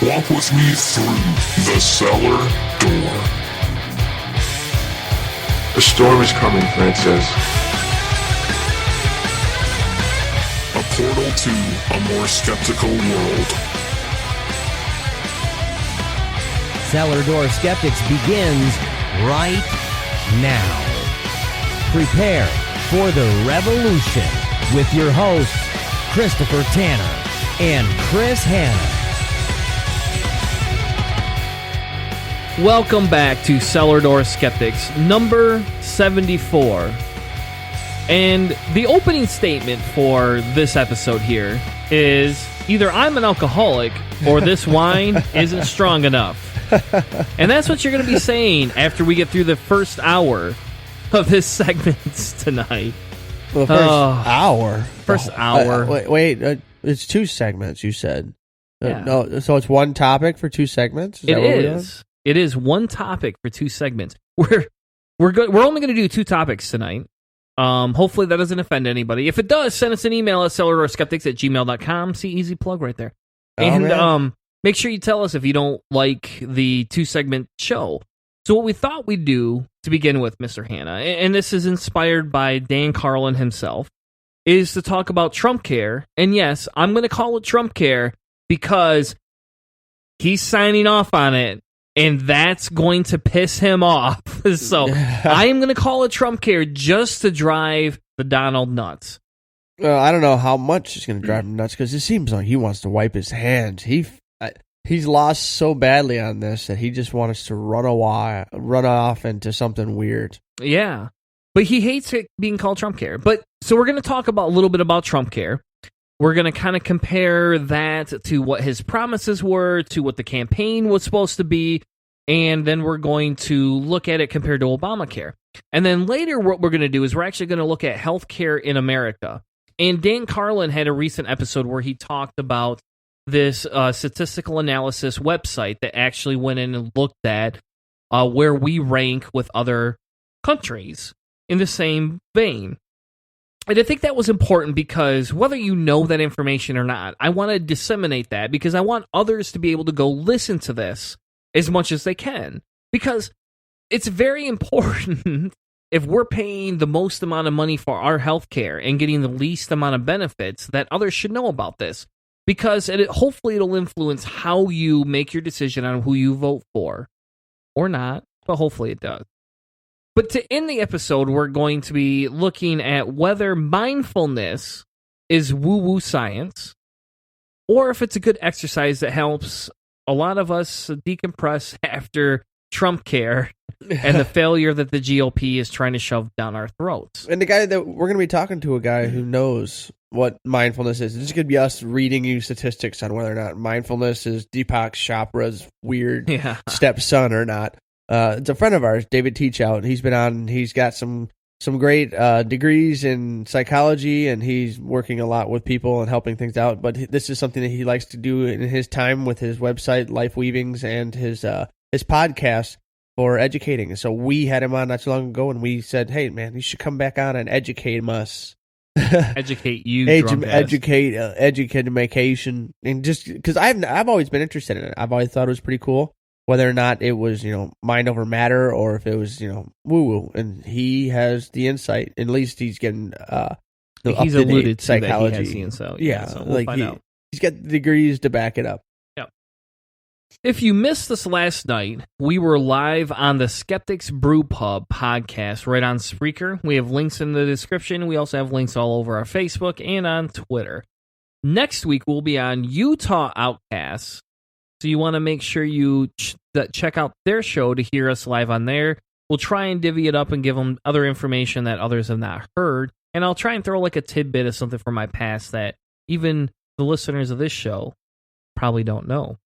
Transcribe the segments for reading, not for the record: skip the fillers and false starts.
Walk with me through the cellar door. A storm is coming, Francis. A portal to a more skeptical world. Cellar Door Skeptics begins right now. Prepare for the revolution with your hosts, Christopher Tanner and Chris Hanna. Welcome back to Cellar Door Skeptics, number 74. And the opening statement for this episode here is either I'm an alcoholic or this wine isn't strong enough. And that's what you're going to be saying after we get through the first hour of this segment tonight. Well, the first hour. Wait, it's two segments, you said. Yeah. No, so it's one topic for two segments? It is. It is one topic for two segments. We're only going to do two topics tonight. Hopefully that doesn't offend anybody. If it does, send us an email at cellardoorskeptics@gmail.com. See, easy plug right there. And make sure you tell us if you don't like the two-segment show. So what we thought we'd do to begin with, Mr. Hanna, and this is inspired by Dan Carlin himself, is to talk about Trumpcare. And yes, I'm going to call it Trumpcare because he's signing off on it, and that's going to piss him off. So I am going to call it Trumpcare just to drive the Donald nuts. I don't know how much it's going to drive him nuts because it seems like he wants to wipe his hands. He's lost so badly on this that he just wants to run off into something weird. Yeah, but he hates it being called Trumpcare. But so we're going to talk a little bit about Trumpcare. We're going to kind of compare that to what his promises were, to what the campaign was supposed to be, and then we're going to look at it compared to Obamacare. And then later what we're going to do is we're actually going to look at healthcare in America. And Dan Carlin had a recent episode where he talked about this statistical analysis website that actually went in and looked at where we rank with other countries in the same vein. And I think that was important because whether you know that information or not, I want to disseminate that because I want others to be able to go listen to this as much as they can. Because it's very important if we're paying the most amount of money for our health care and getting the least amount of benefits that others should know about this. Because hopefully it'll influence how you make your decision on who you vote for. Or not, but hopefully it does. But to end the episode, we're going to be looking at whether mindfulness is woo-woo science or if it's a good exercise that helps a lot of us decompress after Trumpcare and the failure that the GOP is trying to shove down our throats. And the guy that we're going to be talking to, a guy who knows what mindfulness is. This is going to be us reading you statistics on whether or not mindfulness is Deepak Chopra's weird stepson or not. It's a friend of ours, David Teachout. He's been on. He's got some great degrees in psychology, and he's working a lot with people and helping things out. But this is something that he likes to do in his time with his website, Life Weavings, and his podcast for educating. So we had him on not too long ago, and we said, "Hey, man, you should come back on and educate us." Educate you, education, and just because I've always been interested in it. I've always thought it was pretty cool. Whether or not it was, mind over matter or if it was, woo-woo. And he has the insight. At least he's getting he's alluded to psychology. That he has the insight. Yeah, so we'll find out. He's got the degrees to back it up. Yep. If you missed this last night, we were live on the Skeptics Brew Pub podcast right on Spreaker. We have links in the description. We also have links all over our Facebook and on Twitter. Next week, we'll be on Utah Outcasts. So you want to make sure you check out their show to hear us live on there. We'll try and divvy it up and give them other information that others have not heard. And I'll try and throw like a tidbit of something from my past that even the listeners of this show probably don't know.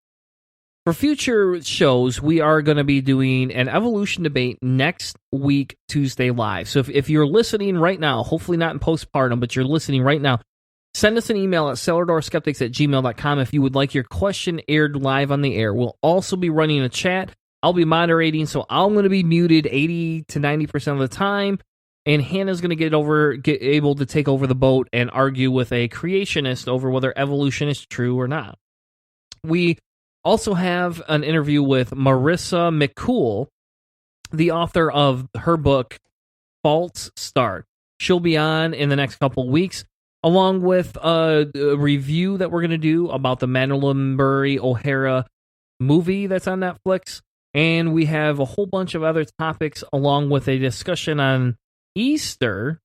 For future shows, we are going to be doing an evolution debate next week, Tuesday live. So if you're listening right now, hopefully not in postpartum, but you're listening right now, send us an email at cellardoorskeptics@gmail.com if you would like your question aired live on the air. We'll also be running a chat. I'll be moderating, so I'm going to be muted 80 to 90% of the time, and Hannah's going to get able to take over the boat and argue with a creationist over whether evolution is true or not. We Also have an interview with Marissa McCool, the author of her book, False Start. She'll be on in the next couple weeks, along with a review that we're going to do about the Madeline Murray O'Hara movie that's on Netflix. And we have a whole bunch of other topics, along with a discussion on Easter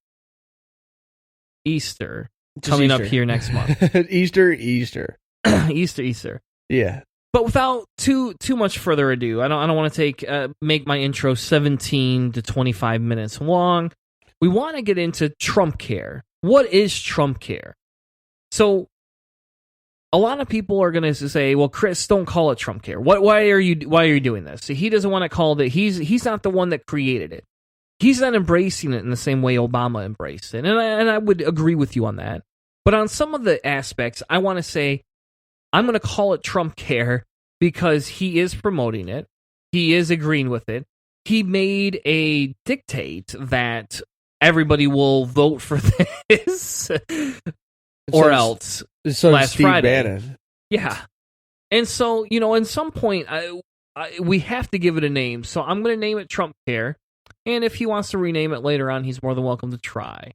coming up here next month. Easter. Easter. Yeah. But without too much further ado, I don't want to make my intro 17 to 25 minutes long. We want to get into Trumpcare. What is Trumpcare? So a lot of people are going to say, "Well, Chris, don't call it Trumpcare. Why are you doing this?" So he doesn't want to call it. He's not the one that created it. He's not embracing it in the same way Obama embraced it, and I would agree with you on that. But on some of the aspects, I want to say I'm going to call it Trumpcare because he is promoting it. He is agreeing with it. He made a dictate that everybody will vote for this or else last Steve Friday. Bannon. Yeah. And so, at some point, we have to give it a name. So I'm going to name it Trumpcare. And if he wants to rename it later on, he's more than welcome to try.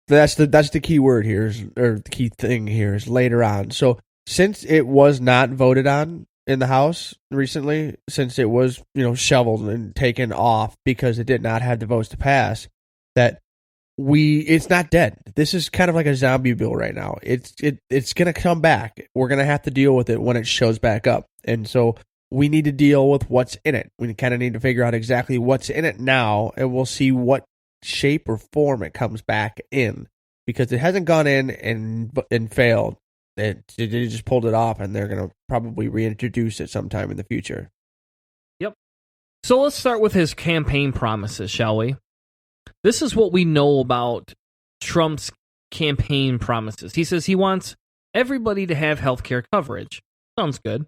That's the key word here, or the key thing here is later on. So since it was not voted on in the House recently, since it was, shoveled and taken off because it did not have the votes to pass, that it's not dead. This is kind of like a zombie bill right now. It's going to come back. We're going to have to deal with it when it shows back up. And so we need to deal with what's in it. We kind of need to figure out exactly what's in it now, and we'll see what shape or form it comes back in, because it hasn't gone in and failed. They just pulled it off, and they're going to probably reintroduce it sometime in the future. Yep. So let's start with his campaign promises, shall we? This is what we know about Trump's campaign promises. He says he wants everybody to have health care coverage. Sounds good.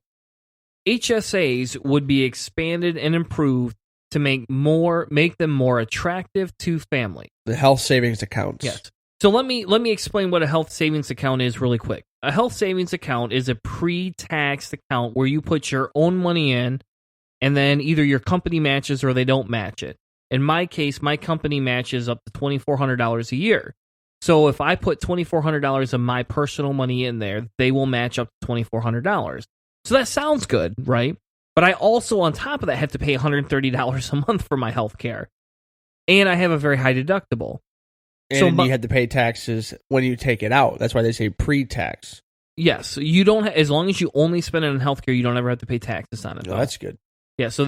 HSAs would be expanded and improved to make them more attractive to families. The health savings accounts. Yes. So let me explain what a health savings account is really quick. A health savings account is a pre-taxed account where you put your own money in, and then either your company matches or they don't match it. In my case, my company matches up to $2,400 a year. So if I put $2,400 of my personal money in there, they will match up to $2,400. So that sounds good, right? But I also, on top of that, have to pay $130 a month for my health care. And I have a very high deductible. And you have to pay taxes when you take it out. That's why they say pre-tax. Yes. You don't. As long as you only spend it on healthcare, you don't ever have to pay taxes on it. Oh, that's good. Yeah. So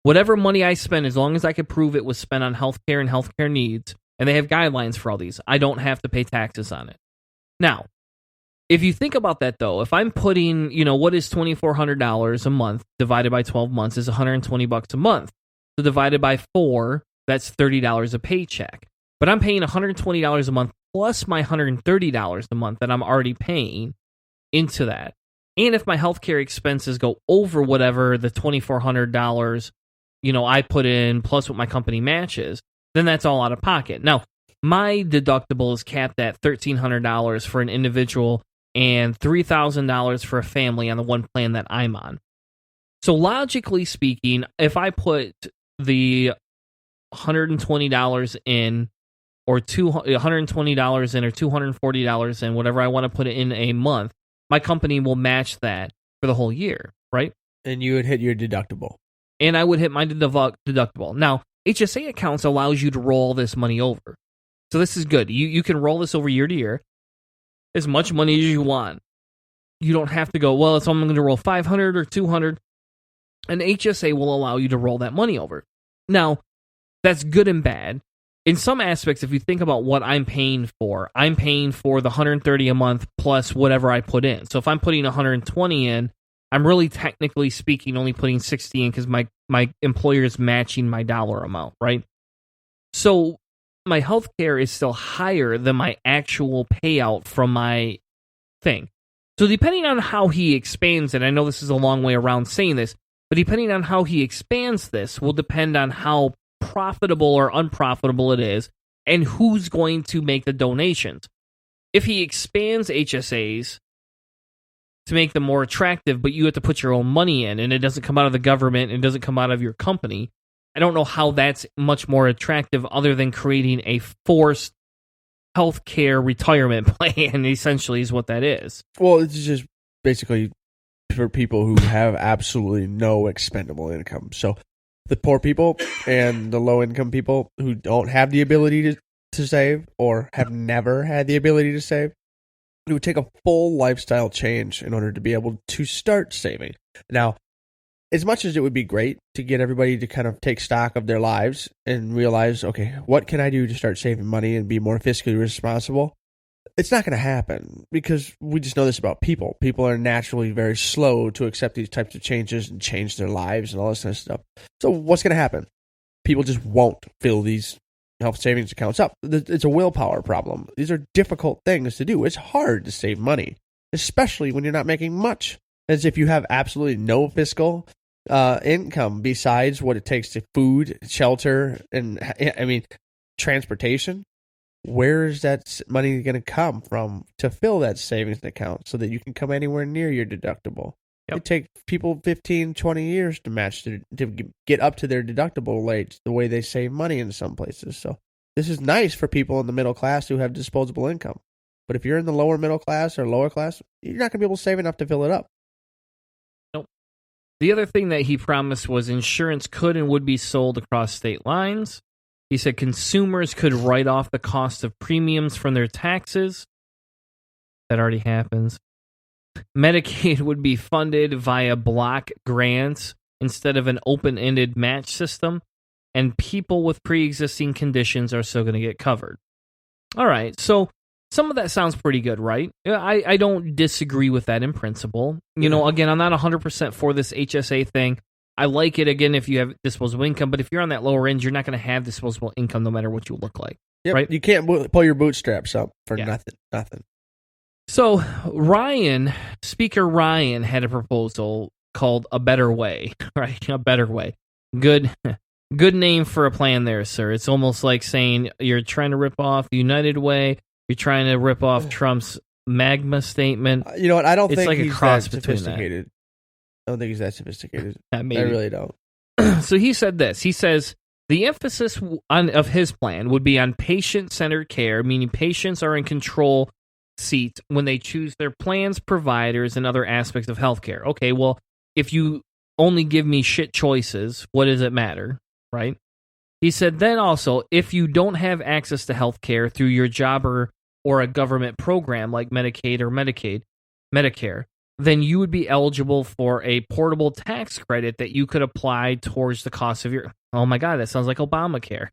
whatever money I spend, as long as I can prove it was spent on healthcare and healthcare needs, and they have guidelines for all these, I don't have to pay taxes on it. Now, if you think about that, though, if I'm putting, what is $2,400 a month divided by 12 months is $120 a month. So divided by 4, that's $30 a paycheck. But I'm paying $120 a month plus my $130 a month that I'm already paying into that. And if my healthcare expenses go over whatever the $2,400, I put in plus what my company matches, then that's all out of pocket. Now, my deductible is capped at $1,300 for an individual and $3,000 for a family on the one plan that I'm on. So logically speaking, if I put the $120 in, or $120 in, or $240 in, whatever I want to put it in a month, my company will match that for the whole year, right? And you would hit your deductible. And I would hit my deductible. Now, HSA accounts allows you to roll this money over. So this is good. You can roll this over year to year, as much money as you want. You don't have to go, well, it's only going to roll 500 or 200. An HSA will allow you to roll that money over. Now, that's good and bad. In some aspects, if you think about what I'm paying for the $130 a month plus whatever I put in. So if I'm putting $120 in, I'm really technically speaking only putting $60 in because my employer is matching my dollar amount, right? So my health care is still higher than my actual payout from my thing. So depending on how he expands it, I know this is a long way around saying this, but depending on how he expands this will depend on how profitable or unprofitable it is and who's going to make the donations. If he expands HSAs to make them more attractive, but you have to put your own money in, and it doesn't come out of the government, and it doesn't come out of your company. I don't know how that's much more attractive other than creating a forced healthcare retirement plan, essentially, is what that is. Well, it's just basically for people who have absolutely no expendable income. So the poor people and the low-income people who don't have the ability to save or have never had the ability to save, it would take a full lifestyle change in order to be able to start saving. Now, as much as it would be great to get everybody to kind of take stock of their lives and realize, okay, what can I do to start saving money and be more fiscally responsible? It's not going to happen because we just know this about people. People are naturally very slow to accept these types of changes and change their lives and all this kind of stuff. So what's going to happen? People just won't fill these health savings accounts up. It's a willpower problem. These are difficult things to do. It's hard to save money, especially when you're not making much. As if you have absolutely no fiscal income besides what it takes to food, shelter, and transportation. Where is that money going to come from to fill that savings account so that you can come anywhere near your deductible? Yep. It takes people 15, 20 years to match to get up to their deductible rates the way they save money in some places. So this is nice for people in the middle class who have disposable income. But if you're in the lower middle class or lower class, you're not going to be able to save enough to fill it up. The other thing that he promised was insurance could and would be sold across state lines. He said consumers could write off the cost of premiums from their taxes. That already happens. Medicaid would be funded via block grants instead of an open-ended match system. And people with pre-existing conditions are still going to get covered. All right, so some of that sounds pretty good, right? I don't disagree with that in principle. You know, again, I'm not 100% for this HSA thing. I like it, again, if you have disposable income, but if you're on that lower end, you're not going to have disposable income no matter what you look like, right? You can't pull your bootstraps up for nothing. So Speaker Ryan had a proposal called A Better Way, right? A Better Way. Good name for a plan there, sir. It's almost like saying you're trying to rip off the United Way. You're trying to rip off Trump's magma statement. You know what? I don't it's think like he's a cross that sophisticated. I don't think he's that sophisticated. I really don't. So he said this. He says, the emphasis of his plan would be on patient-centered care, meaning patients are in control seat when they choose their plans, providers, and other aspects of healthcare. Okay, well, if you only give me shit choices, what does it matter, right? He said, then also, if you don't have access to healthcare through your job or a government program like Medicaid or Medicare, then you would be eligible for a portable tax credit that you could apply towards the cost of your, oh my God, that sounds like Obamacare,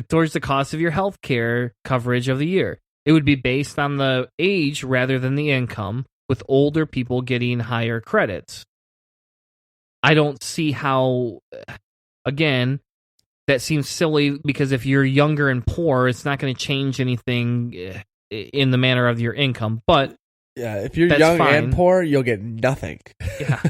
towards the cost of your healthcare coverage of the year. It would be based on the age rather than the income, with older people getting higher credits. I don't see how, again, that seems silly, because if you're younger and poor, it's not going to change anything in the manner of your income. But yeah, if you're young and poor, you'll get nothing. Yeah.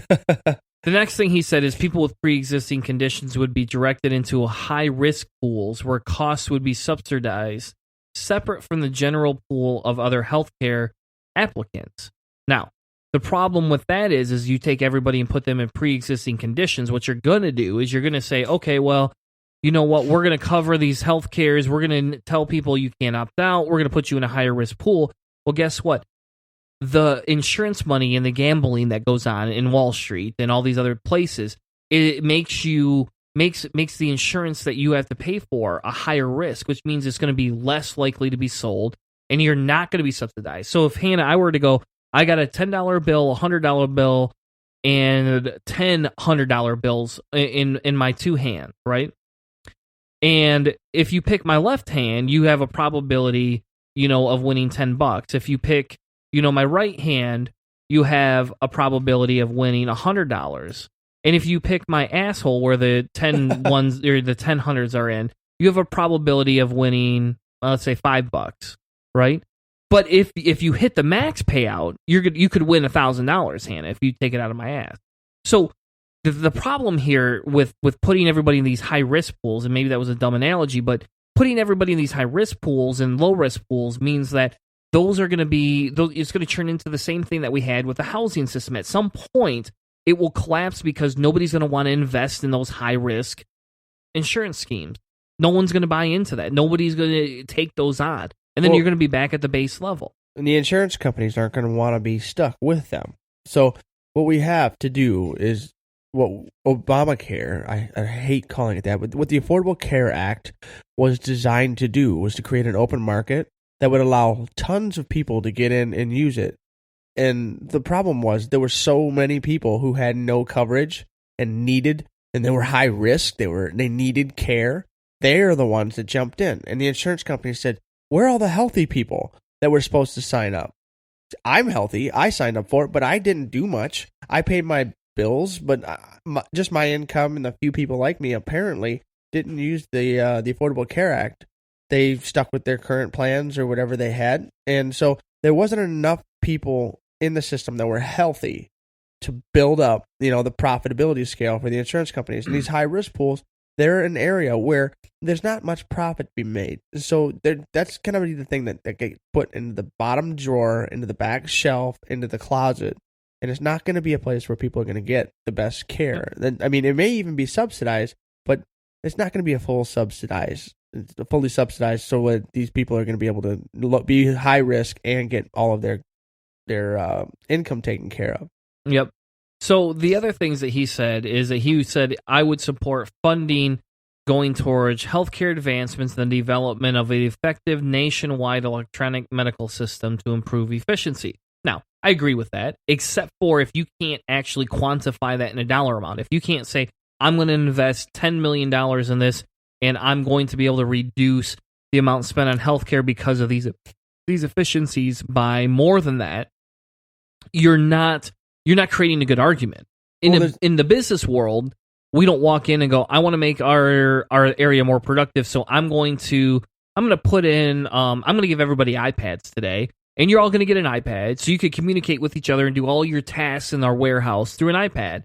The next thing he said is people with pre-existing conditions would be directed into high-risk pools where costs would be subsidized, separate from the general pool of other healthcare applicants. Now, the problem with that is you take everybody and put them in pre-existing conditions. What you're going to do is you're going to say, okay, well, you know what, we're going to cover these health cares. We're going to tell people you can't opt out. We're going to put you in a higher risk pool. Well, guess what? The insurance money and the gambling that goes on in Wall Street and all these other places, it makes the insurance that you have to pay for a higher risk, which means it's going to be less likely to be sold, and you're not going to be subsidized. So if, Hannah, I were to go, I got a $10 bill, a $100 bill, and 10 $100 bills in my two hands, right? And if you pick my left hand, you have a probability, of winning $10. If you pick, my right hand, you have a probability of winning $100. And if you pick my asshole where the 10 ones or the 10 hundreds are in, you have a probability of winning, let's say $5, right? But if you hit the max payout, you could win $1,000, Hannah, if you take it out of my ass. So the problem here with putting everybody in these high risk pools, and maybe that was a dumb analogy, but putting everybody in these high risk pools and low risk pools means that those are going to be, it's going to turn into the same thing that we had with the housing system. At some point, it will collapse because nobody's going to want to invest in those high-risk insurance schemes. No one's going to buy into that. Nobody's going to take those on. And then you're going to be back at the base level. And the insurance companies aren't going to want to be stuck with them. So what we have to do is what Obamacare, I hate calling it that, but what the Affordable Care Act was designed to do was to create an open market that would allow tons of people to get in and use it. And the problem was there were so many people who had no coverage and they were high risk. They needed care. They're the ones that jumped in. And the insurance company said, where are all the healthy people that were supposed to sign up? I'm healthy. I signed up for it, but I didn't do much. I paid my bills, but just my income and the few people like me apparently didn't use the Affordable Care Act. They stuck with their current plans or whatever they had. And so there wasn't enough people in the system that were healthy to build up, the profitability scale for the insurance companies. And these high risk pools, they're an area where there's not much profit to be made. So that's kind of the thing that get put into the bottom drawer, into the back shelf, into the closet. And it's not going to be a place where people are going to get the best care. I mean, it may even be subsidized, but it's not going to be fully subsidized so that these people are going to be able to be high risk and get all of their income taken care of. Yep. So the other things that he said is that he said, I would support funding going towards healthcare advancements and the development of an effective nationwide electronic medical system to improve efficiency. Now, I agree with that, except for if you can't actually quantify that in a dollar amount. If you can't say, I'm going to invest $10 million in this, and I'm going to be able to reduce the amount spent on healthcare because of these efficiencies by more than that, you're not creating a good argument. In the business world, we don't walk in and go, I want to make our area more productive, so I'm going to put in, I'm going to give everybody iPads today, and you're all going to get an iPad, so you could communicate with each other and do all your tasks in our warehouse through an iPad.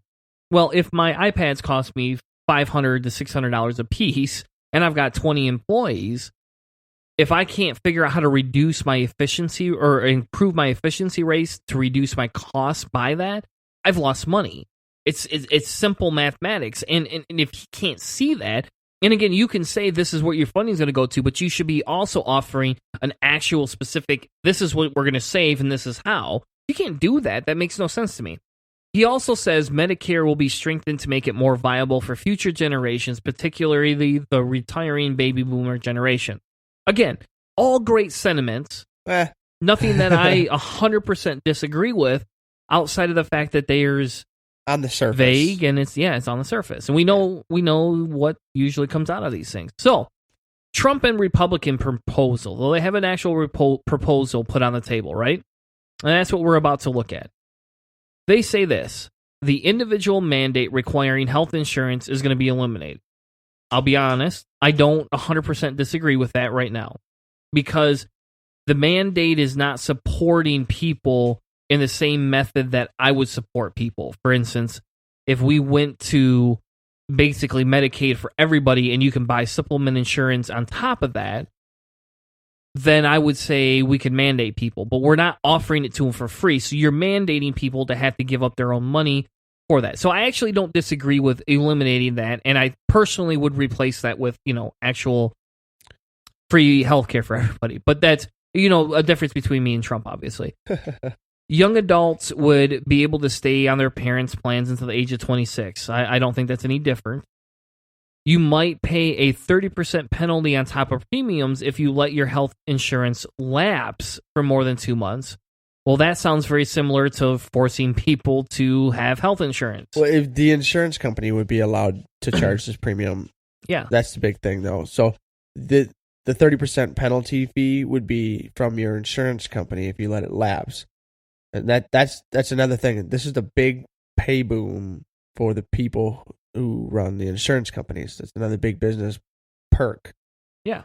Well, if my iPads cost me $500 to $600 a piece, and I've got 20 employees, if I can't figure out how to reduce my efficiency or improve my efficiency rates to reduce my costs by that, I've lost money. It's simple mathematics. And if you can't see that, and again, you can say this is what your funding is going to go to, but you should be also offering an actual specific, this is what we're going to save and this is how. You can't do that. That makes no sense to me. He also says Medicare will be strengthened to make it more viable for future generations, particularly the retiring baby boomer generation. Again, all great sentiments. Nothing that I 100% disagree with outside of the fact that there's on the surface vague and it's on the surface. And we know what usually comes out of these things. So, Trump and Republican proposal. Well, they have an actual proposal put on the table, right? And that's what we're about to look at. They say this: the individual mandate requiring health insurance is going to be eliminated. I'll be honest, I don't 100% disagree with that right now, because the mandate is not supporting people in the same method that I would support people. For instance, if we went to basically Medicaid for everybody and you can buy supplement insurance on top of that, then I would say we could mandate people, but we're not offering it to them for free. So you're mandating people to have to give up their own money for that. So I actually don't disagree with eliminating that, and I personally would replace that with, actual free healthcare for everybody. But that's, a difference between me and Trump, obviously. Young adults would be able to stay on their parents' plans until the age of 26. I don't think that's any different. You might pay a 30% penalty on top of premiums if you let your health insurance lapse for more than 2 months. Well, that sounds very similar to forcing people to have health insurance. Well, if the insurance company would be allowed to charge this premium, that's the big thing, though. So the 30% penalty fee would be from your insurance company if you let it lapse. And that's another thing. This is the big pay boom for the people who run the insurance companies. That's another big business perk. Yeah.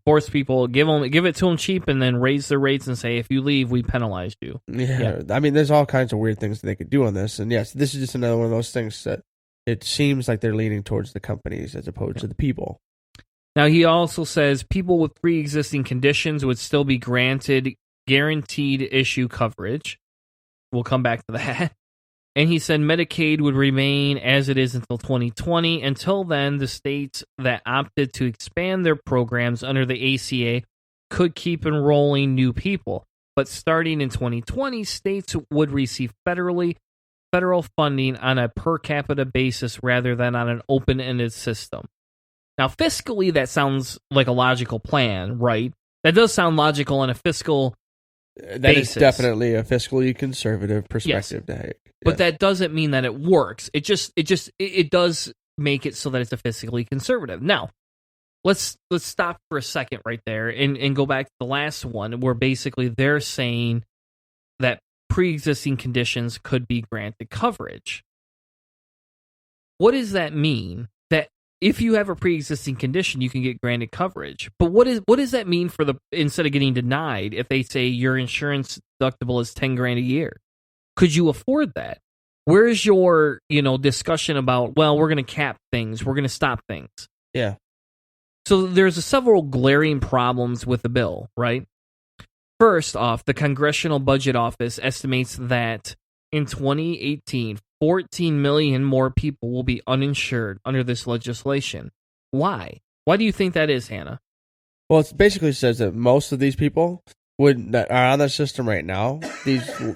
Force people, give it to them cheap, and then raise their rates and say, if you leave, we penalize you. Yeah. I mean, there's all kinds of weird things that they could do on this. And yes, this is just another one of those things that it seems like they're leaning towards the companies as opposed to the people. Now, he also says people with pre-existing conditions would still be granted guaranteed issue coverage. We'll come back to that. And he said Medicaid would remain as it is until 2020. Until then, the states that opted to expand their programs under the ACA could keep enrolling new people. But starting in 2020, states would receive federal funding on a per capita basis rather than on an open-ended system. Now, fiscally, that sounds like a logical plan, right? That does sound logical on a fiscal basis. Is definitely a fiscally conservative perspective to take. But that doesn't mean that it works. It does make it so that it's a fiscally conservative. Now, let's stop for a second right there and go back to the last one where basically they're saying that pre-existing conditions could be granted coverage. What does that mean? That if you have a pre-existing condition, you can get granted coverage. But what does that mean for instead of getting denied, if they say your insurance deductible is $10,000 a year? Could you afford that? Where's your, discussion about, well, we're going to cap things, we're going to stop things? Yeah. So there's several glaring problems with the bill, right? First off, the Congressional Budget Office estimates that in 2018, 14 million more people will be uninsured under this legislation. Why? Why do you think that is, Hannah? Well, it basically says that most of these people that are on the system right now,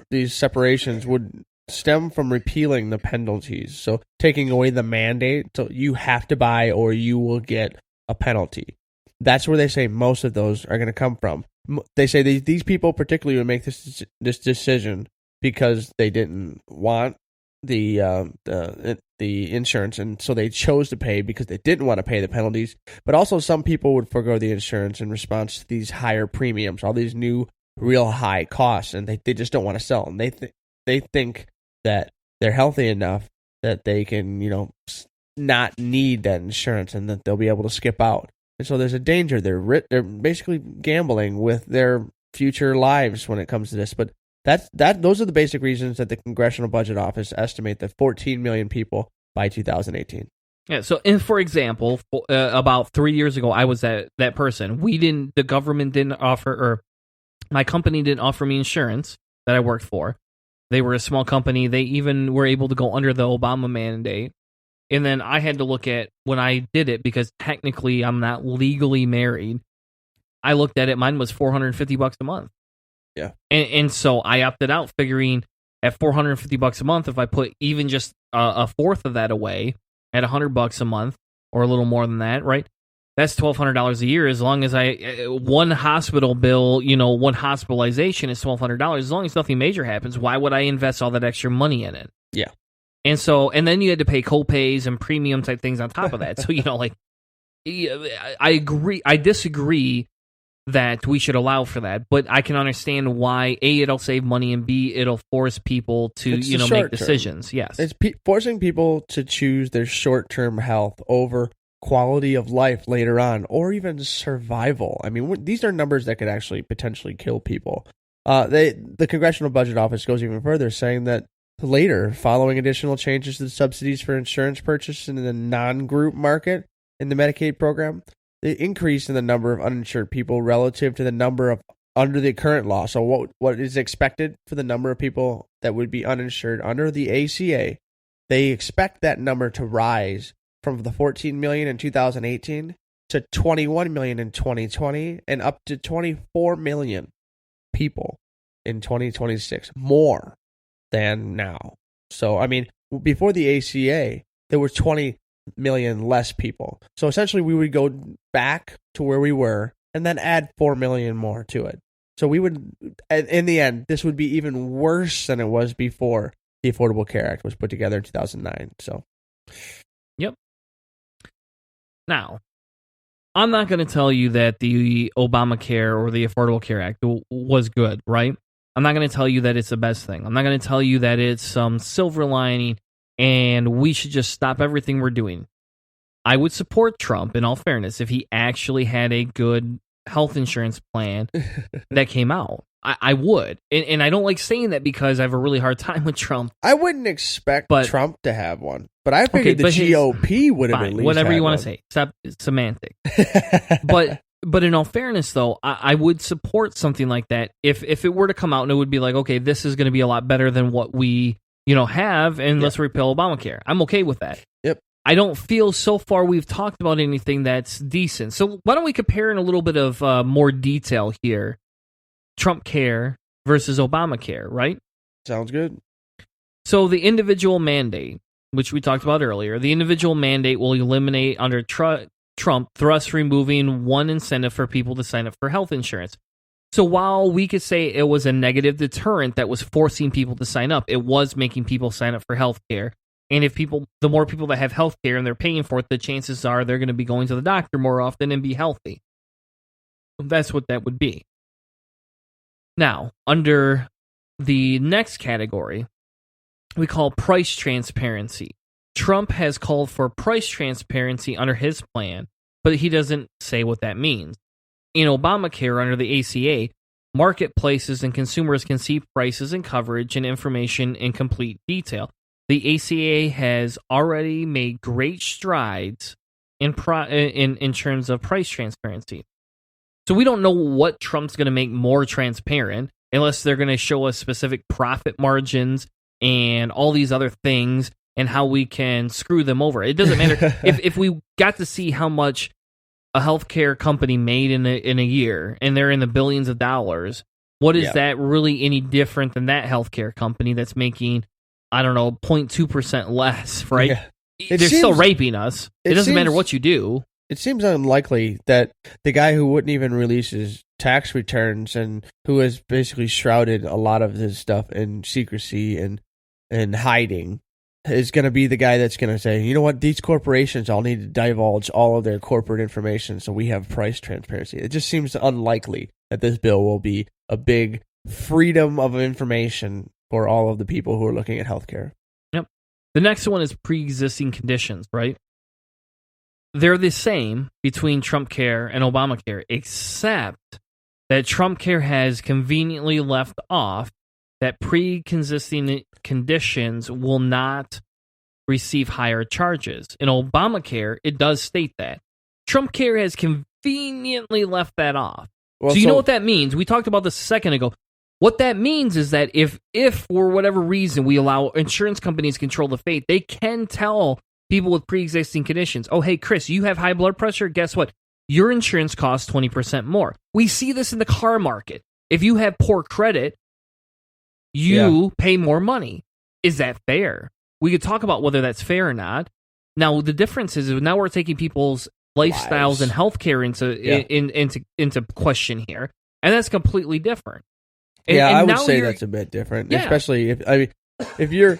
these separations would stem from repealing the penalties. So taking away the mandate, so you have to buy or you will get a penalty. That's where they say most of those are going to come from. They say these people particularly would make this decision because they didn't want the insurance, and so they chose to pay because they didn't want to pay the penalties. But also some people would forego the insurance in response to these higher premiums, all these new real high costs, and they just don't want to sell. And they think that they're healthy enough that they can not need that insurance and that they'll be able to skip out. And so there's a danger. They're basically gambling with their future lives when it comes to this. But those are the basic reasons that the Congressional Budget Office estimate that 14 million people by 2018. Yeah. So, and for example, about 3 years ago, I was that person. The government didn't offer, or my company didn't offer me insurance that I worked for. They were a small company. They even were able to go under the Obama mandate. And then I had to look at when I did it, because technically I'm not legally married. I looked at it. Mine was $450 a month. Yeah. And so I opted out, figuring at $450 a month, if I put even just a fourth of that away at $100 a month, or a little more than that, right? That's $1,200 a year. As long as one hospital bill, one hospitalization is $1,200. As long as nothing major happens, why would I invest all that extra money in it? Yeah. And then you had to pay co-pays and premium type things on top of that. So, I agree. I disagree that we should allow for that, but I can understand why A, it'll save money, and B, it'll force people to make decisions. Yes, it's forcing people to choose their short-term health over quality of life later on, or even survival. I mean, these are numbers that could actually potentially kill people. The Congressional Budget Office goes even further, saying that later, following additional changes to the subsidies for insurance purchase in the non-group market in the Medicaid program, the increase in the number of uninsured people relative to the number of under the current law. So what is expected for the number of people that would be uninsured under the ACA, they expect that number to rise from the 14 million in 2018 to 21 million in 2020 and up to 24 million people in 2026, more than now. So, I mean, before the ACA, there were 20 million less people. So essentially we would go back to where we were and then add 4 million more to it. So we would, in the end, this would be even worse than it was before the Affordable Care Act was put together in 2009. So, yep. Now, I'm not going to tell you that the Obamacare or the Affordable Care Act was good, right? I'm not going to tell you that it's the best thing. I'm not going to tell you that it's some silver lining and we should just stop everything we're doing. I would support Trump, in all fairness, if he actually had a good health insurance plan that came out. I would. And I don't like saying that because I have a really hard time with Trump. I wouldn't expect Trump to have one. But I figured the GOP would have at least whatever had you want one. to say. Stop semantic. But But in all fairness, though, I would support something like that if it were to come out and it would be like, okay, this is going to be a lot better than what we have, and let's repeal Obamacare. I'm okay with that. Yep. I don't feel so far we've talked about anything that's decent. So why don't we compare in a little bit of more detail here? Trumpcare versus Obamacare, right? Sounds good. So the individual mandate, which we talked about earlier, the individual mandate will eliminate under Trump, thus removing one incentive for people to sign up for health insurance. So while we could say it was a negative deterrent that was forcing people to sign up, it was making people sign up for health care. And the more people that have health care and they're paying for it, the chances are they're going to be going to the doctor more often and be healthy. That's what that would be. Now, under the next category, we call price transparency. Trump has called for price transparency under his plan, but he doesn't say what that means. In Obamacare, under the ACA, marketplaces and consumers can see prices and coverage and information in complete detail. The ACA has already made great strides in terms of price transparency. So we don't know what Trump's going to make more transparent unless they're going to show us specific profit margins and all these other things and how we can screw them over. It doesn't matter if we got to see how much a healthcare company made in a year and they're in the billions of dollars. What is that really any different than that healthcare company that's making, I don't know, 0.2% less, right? Yeah. They're still raping us. It doesn't matter what you do. It seems unlikely that the guy who wouldn't even release his tax returns and who has basically shrouded a lot of his stuff in secrecy and hiding is going to be the guy that's going to say, you know what, these corporations all need to divulge all of their corporate information so we have price transparency. It just seems unlikely that this bill will be a big freedom of information for all of the people who are looking at healthcare. Yep. The next one is pre-existing conditions, right? They're the same between Trumpcare and Obamacare, except that Trumpcare has conveniently left off that pre-existing conditions will not receive higher charges. In Obamacare, it does state that. Trumpcare has conveniently left that off. Well, so you know what that means? We talked about this a second ago. What that means is that if for whatever reason we allow insurance companies to control the fate, they can tell people with pre-existing conditions, oh, hey, Chris, you have high blood pressure. Guess what? Your insurance costs 20% more. We see this in the car market. If you have poor credit, you pay more money. Is that fair? We could talk about whether that's fair or not. Now, the difference is now we're taking people's lifestyles and healthcare into question here, and that's completely different. And I would say that's a bit different, especially if you're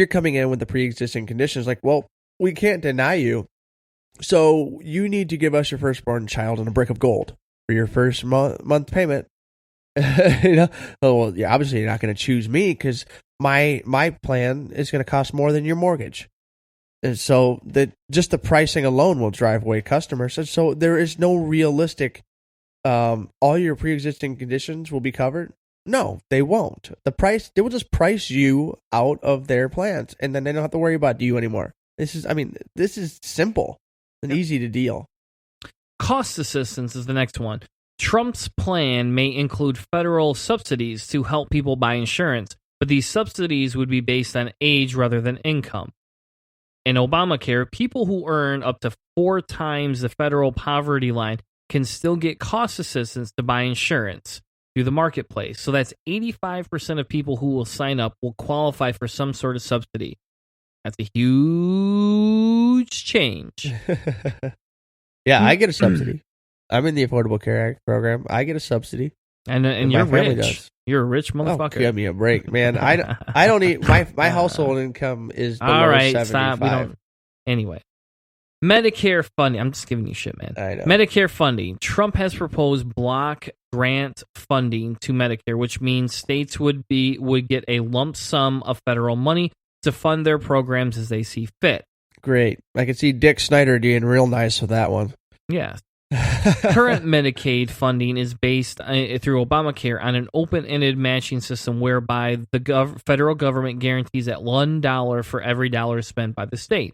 coming in with the pre-existing conditions, like, well, we can't deny you, so you need to give us your firstborn child and a brick of gold for your first month payment. Well, yeah, obviously you're not going to choose me because my plan is going to cost more than your mortgage, and so just the pricing alone will drive away customers. And so there is no realistic. All your pre-existing conditions will be covered. No, they won't. They will just price you out of their plans, and then they don't have to worry about you anymore. This is simple and easy to deal. Cost assistance is the next one. Trump's plan may include federal subsidies to help people buy insurance, but these subsidies would be based on age rather than income. In Obamacare, people who earn up to 4 times the federal poverty line can still get cost assistance to buy insurance through the marketplace. So that's 85% of people who will sign up will qualify for some sort of subsidy. That's a huge change. Yeah, I get a subsidy. I'm in the Affordable Care Act program. I get a subsidy. And you're rich. You're a rich motherfucker. Give me a break, man. I don't need my household income is below all right, 75. stop. We don't. Anyway. Medicare funding. I'm just giving you shit, man. I know. Medicare funding. Trump has proposed block grant funding to Medicare, which means states would get a lump sum of federal money to fund their programs as they see fit. Great. I can see Dick Snyder being real nice with that one. Yes. Current Medicaid funding is based through Obamacare on an open-ended matching system whereby the federal government guarantees at $1 for every dollar spent by the state.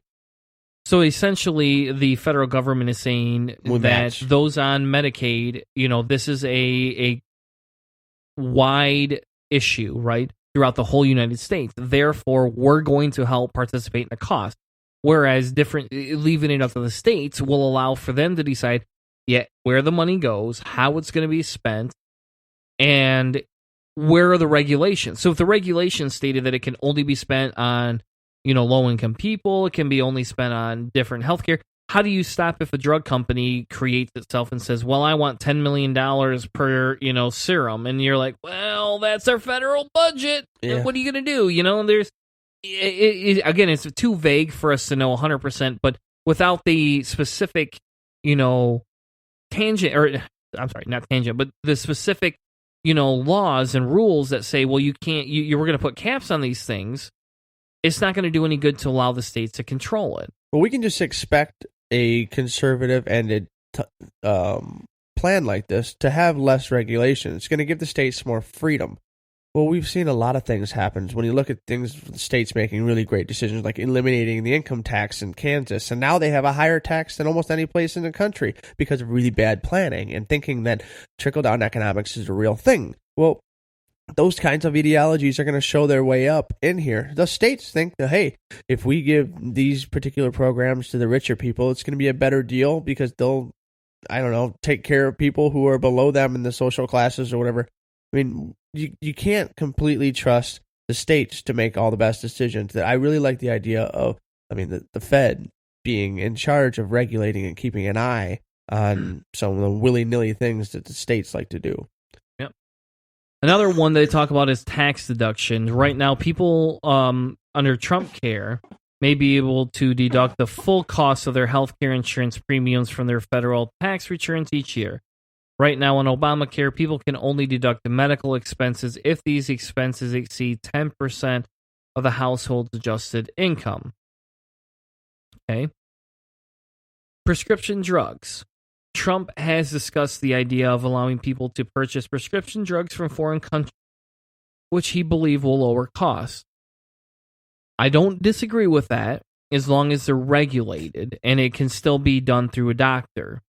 So essentially, the federal government is saying that those on Medicaid, this is a wide issue, right, throughout the whole United States. Therefore, we're going to help participate in the cost. Whereas leaving it up to the states will allow for them to decide, where the money goes, how it's going to be spent, and where are the regulations. So if the regulations stated that it can only be spent on, low-income people, it can be only spent on different healthcare, how do you stop if a drug company creates itself and says, well, I want $10 million per, serum, and you're like, well, that's our federal budget. Yeah. What are you going to do? There's, again, it's too vague for us to know 100%, but without the specific, tangent, or I'm sorry, not tangent, but the specific, laws and rules that say, well, you can't, we're going to put caps on these things, it's not going to do any good to allow the states to control it. Well, we can just expect a conservative ended plan like this to have less regulation. It's going to give the states more freedom. Well, we've seen a lot of things happen when you look at things, the states making really great decisions, like eliminating the income tax in Kansas, and now they have a higher tax than almost any place in the country because of really bad planning and thinking that trickle-down economics is a real thing. Well, those kinds of ideologies are going to show their way up in here. The states think that, hey, if we give these particular programs to the richer people, it's going to be a better deal because they'll, take care of people who are below them in the social classes or whatever. I mean, you can't completely trust the states to make all the best decisions. I really like the idea of, the Fed being in charge of regulating and keeping an eye on some of the willy-nilly things that the states like to do. Yep. Another one they talk about is tax deductions. Right now, people under Trumpcare may be able to deduct the full cost of their healthcare insurance premiums from their federal tax returns each year. Right now on Obamacare, people can only deduct the medical expenses if these expenses exceed 10% of the household's adjusted income. Okay. Prescription drugs. Trump has discussed the idea of allowing people to purchase prescription drugs from foreign countries, which he believes will lower costs. I don't disagree with that as long as they're regulated and it can still be done through a doctor.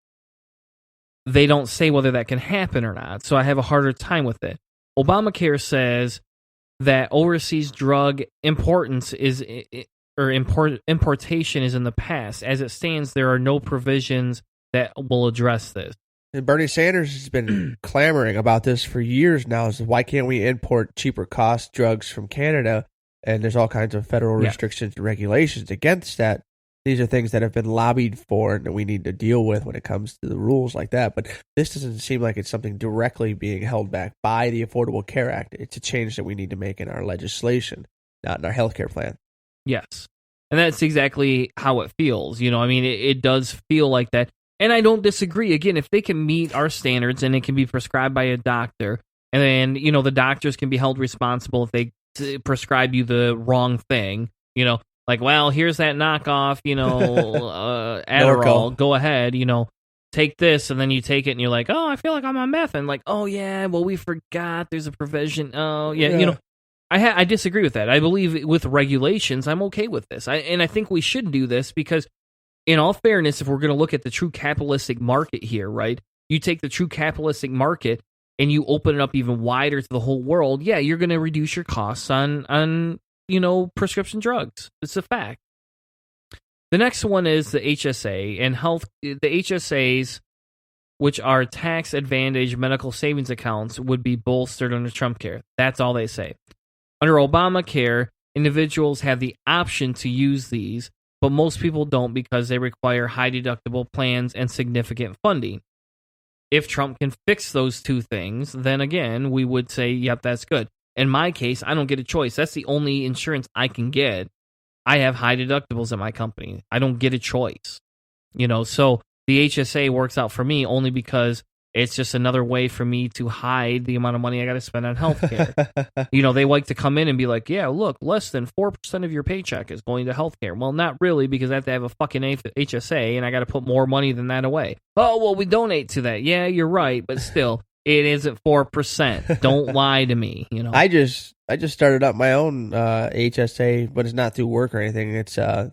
They don't say whether that can happen or not, so I have a harder time with it. Obamacare says that overseas drug importation is in the past. As it stands, there are no provisions that will address this. And Bernie Sanders has been clamoring about this for years now. Is why can't we import cheaper cost drugs from Canada? And there's all kinds of federal restrictions and regulations against that. These are things that have been lobbied for and that we need to deal with when it comes to the rules like that. But this doesn't seem like it's something directly being held back by the Affordable Care Act. It's a change that we need to make in our legislation, not in our healthcare plan. Yes. And that's exactly how it feels. It does feel like that. And I don't disagree. Again, if they can meet our standards and it can be prescribed by a doctor, and then, the doctors can be held responsible if they prescribe you the wrong thing, like, well, here's that knockoff, Adderall. Go ahead, take this, and then you take it, and you're like, oh, I feel like I'm on meth, and like, oh yeah, well, we forgot there's a provision. Oh yeah. I disagree with that. I believe with regulations, I'm okay with this, and I think we should do this because, in all fairness, if we're going to look at the true capitalistic market here, right? You take the true capitalistic market and you open it up even wider to the whole world. Yeah, you're going to reduce your costs on prescription drugs. It's a fact. The next one is the HSA and the HSAs, which are tax advantage medical savings accounts, would be bolstered under Trumpcare. That's all they say. Under Obamacare, individuals have the option to use these, but most people don't because they require high deductible plans and significant funding. If Trump can fix those two things, then again, we would say, yep, that's good. In my case, I don't get a choice. That's the only insurance I can get. I have high deductibles at my company. I don't get a choice. So the HSA works out for me only because it's just another way for me to hide the amount of money I got to spend on healthcare. They like to come in and be like, yeah, look, less than 4% of your paycheck is going to healthcare. Well, not really, because I have to have a fucking HSA and I got to put more money than that away. Oh, well, we donate to that. Yeah, you're right, but still. It isn't 4%. Don't lie to me. I just just started up my own HSA, but it's not through work or anything. It's the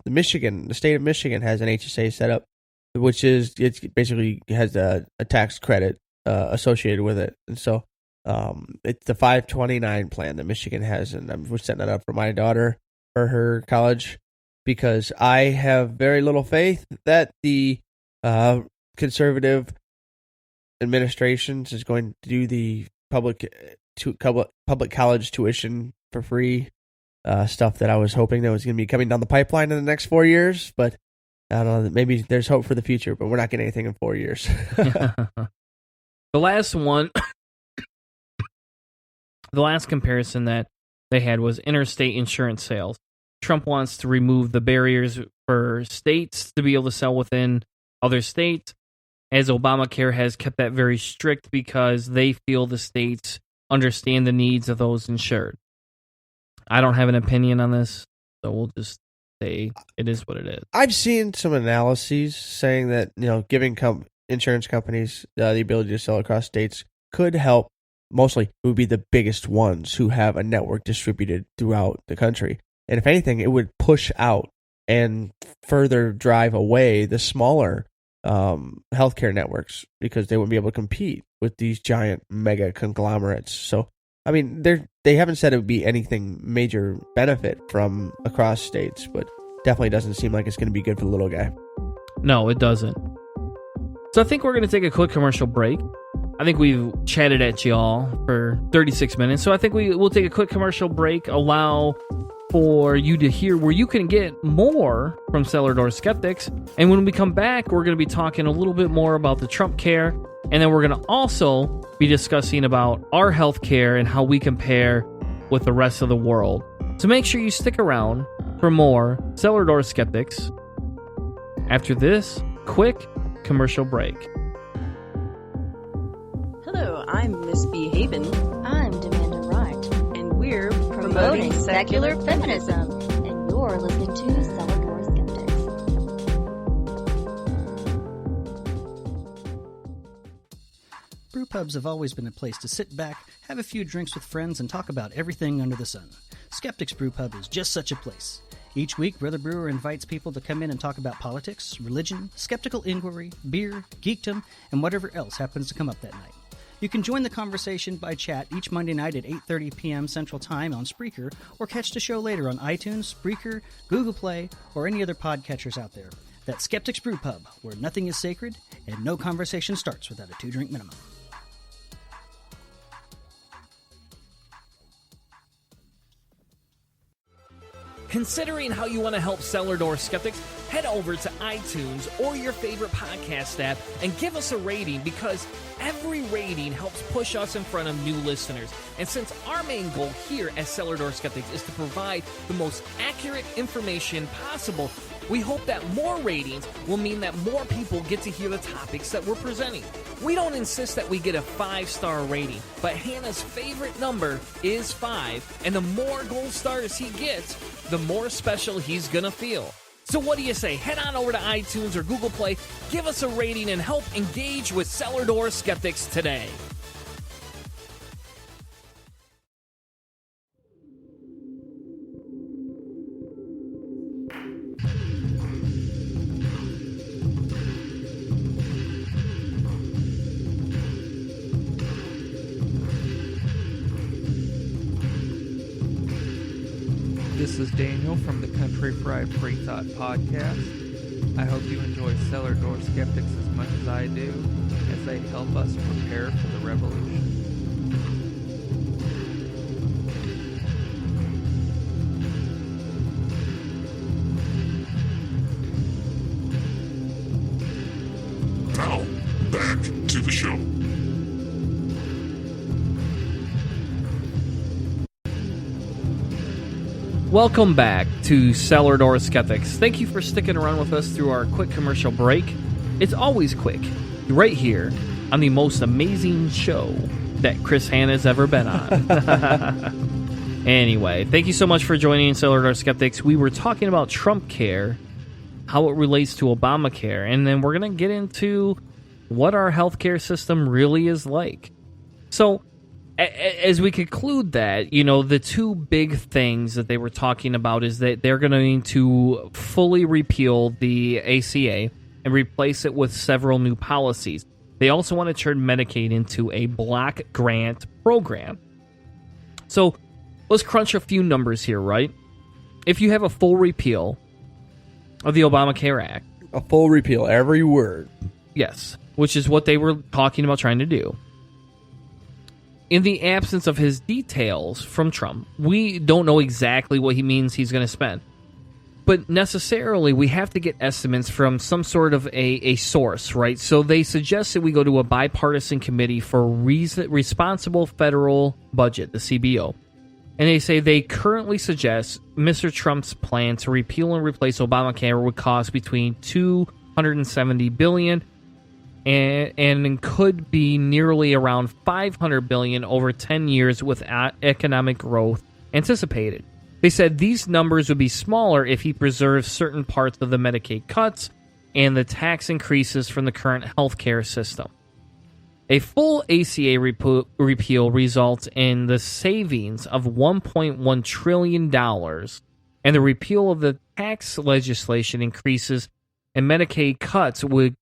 state of Michigan has an HSA set up, which is it's basically has a tax credit associated with it, and so it's the 529 plan that Michigan has, and we're setting that up for my daughter for her college because I have very little faith that the conservative administrations is going to do the public college tuition for free stuff that I was hoping that was going to be coming down the pipeline in the next 4 years, but I don't know, maybe there's hope for the future, but we're not getting anything in 4 years. The last one, the last comparison that they had was interstate insurance sales. Trump wants to remove the barriers for states to be able to sell within other states, as Obamacare has kept that very strict because they feel the states understand the needs of those insured. I don't have an opinion on this, so we'll just say it is what it is. I've seen some analyses saying that giving insurance companies the ability to sell across states could help. Mostly, it would be the biggest ones who have a network distributed throughout the country. And if anything, it would push out and further drive away the smaller healthcare networks because they wouldn't be able to compete with these giant mega conglomerates. So, I mean, they haven't said it would be anything major benefit from across states, but definitely doesn't seem like it's going to be good for the little guy. No, it doesn't. So I think we're going to take a quick commercial break. I think we've chatted at y'all for 36 minutes, so I think we'll take a quick commercial break, allow for you to hear where you can get more from Cellar Door Skeptics. And when we come back, we're going to be talking a little bit more about the Trumpcare, and then we're going to also be discussing about our healthcare and how we compare with the rest of the world. So make sure you stick around for more Cellar Door Skeptics after this quick commercial break. Hello, I'm Miss B. Haven. I'm Demanda Wright. And we're promoting secular feminism. And you're listening to Cellar Door Skeptics. Brew pubs have always been a place to sit back, have a few drinks with friends, and talk about everything under the sun. Skeptics Brew Pub is just such a place. Each week, Brother Brewer invites people to come in and talk about politics, religion, skeptical inquiry, beer, geekdom, and whatever else happens to come up that night. You can join the conversation by chat each Monday night at 8:30 p.m. Central Time on Spreaker, or catch the show later on iTunes, Spreaker, Google Play, or any other podcatchers out there. That's Skeptics Brew Pub, where nothing is sacred and no conversation starts without a 2-drink minimum. Considering how you want to help Cellar Door Skeptics, head over to iTunes or your favorite podcast app and give us a rating, because every rating helps push us in front of new listeners. And since our main goal here at Cellar Door Skeptics is to provide the most accurate information possible, we hope that more ratings will mean that more people get to hear the topics that we're presenting. We don't insist that we get a 5-star rating, but Hannah's favorite number is 5, and the more gold stars he gets, the more special he's gonna feel. So what do you say? Head on over to iTunes or Google Play, give us a rating, and help engage with Cellar Door Skeptics today. This is Daniel from the Country Fried Free Thought Podcast. I hope you enjoy Cellar Door Skeptics as much as I do, as they help us prepare for the revolution. Now, back to the show. Welcome back to Cellar Door Skeptics. Thank you for sticking around with us through our quick commercial break. It's always quick, right here on the most amazing show that Chris Hanna's ever been on. Anyway, thank you so much for joining Cellar Door Skeptics. We were talking about Trumpcare, how it relates to Obamacare, and then we're going to get into what our healthcare system really is like. So, as we conclude that, the two big things that they were talking about is that they're going to fully repeal the ACA and replace it with several new policies. They also want to turn Medicaid into a block grant program. So let's crunch a few numbers here, right? If you have a full repeal of the Obamacare Act. A full repeal, every word. Yes, which is what they were talking about trying to do. In the absence of his details from Trump, we don't know exactly what he means he's going to spend. But necessarily, we have to get estimates from some sort of a source, right? So they suggested we go to a bipartisan committee for responsible federal budget, the CBO. And they say they currently suggest Mr. Trump's plan to repeal and replace Obamacare would cost between $270 billion and could be nearly around $500 billion over 10 years with economic growth anticipated. They said these numbers would be smaller if he preserves certain parts of the Medicaid cuts and the tax increases from the current healthcare system. A full ACA repeal results in the savings of $1.1 trillion, and the repeal of the tax legislation increases and Medicaid cuts would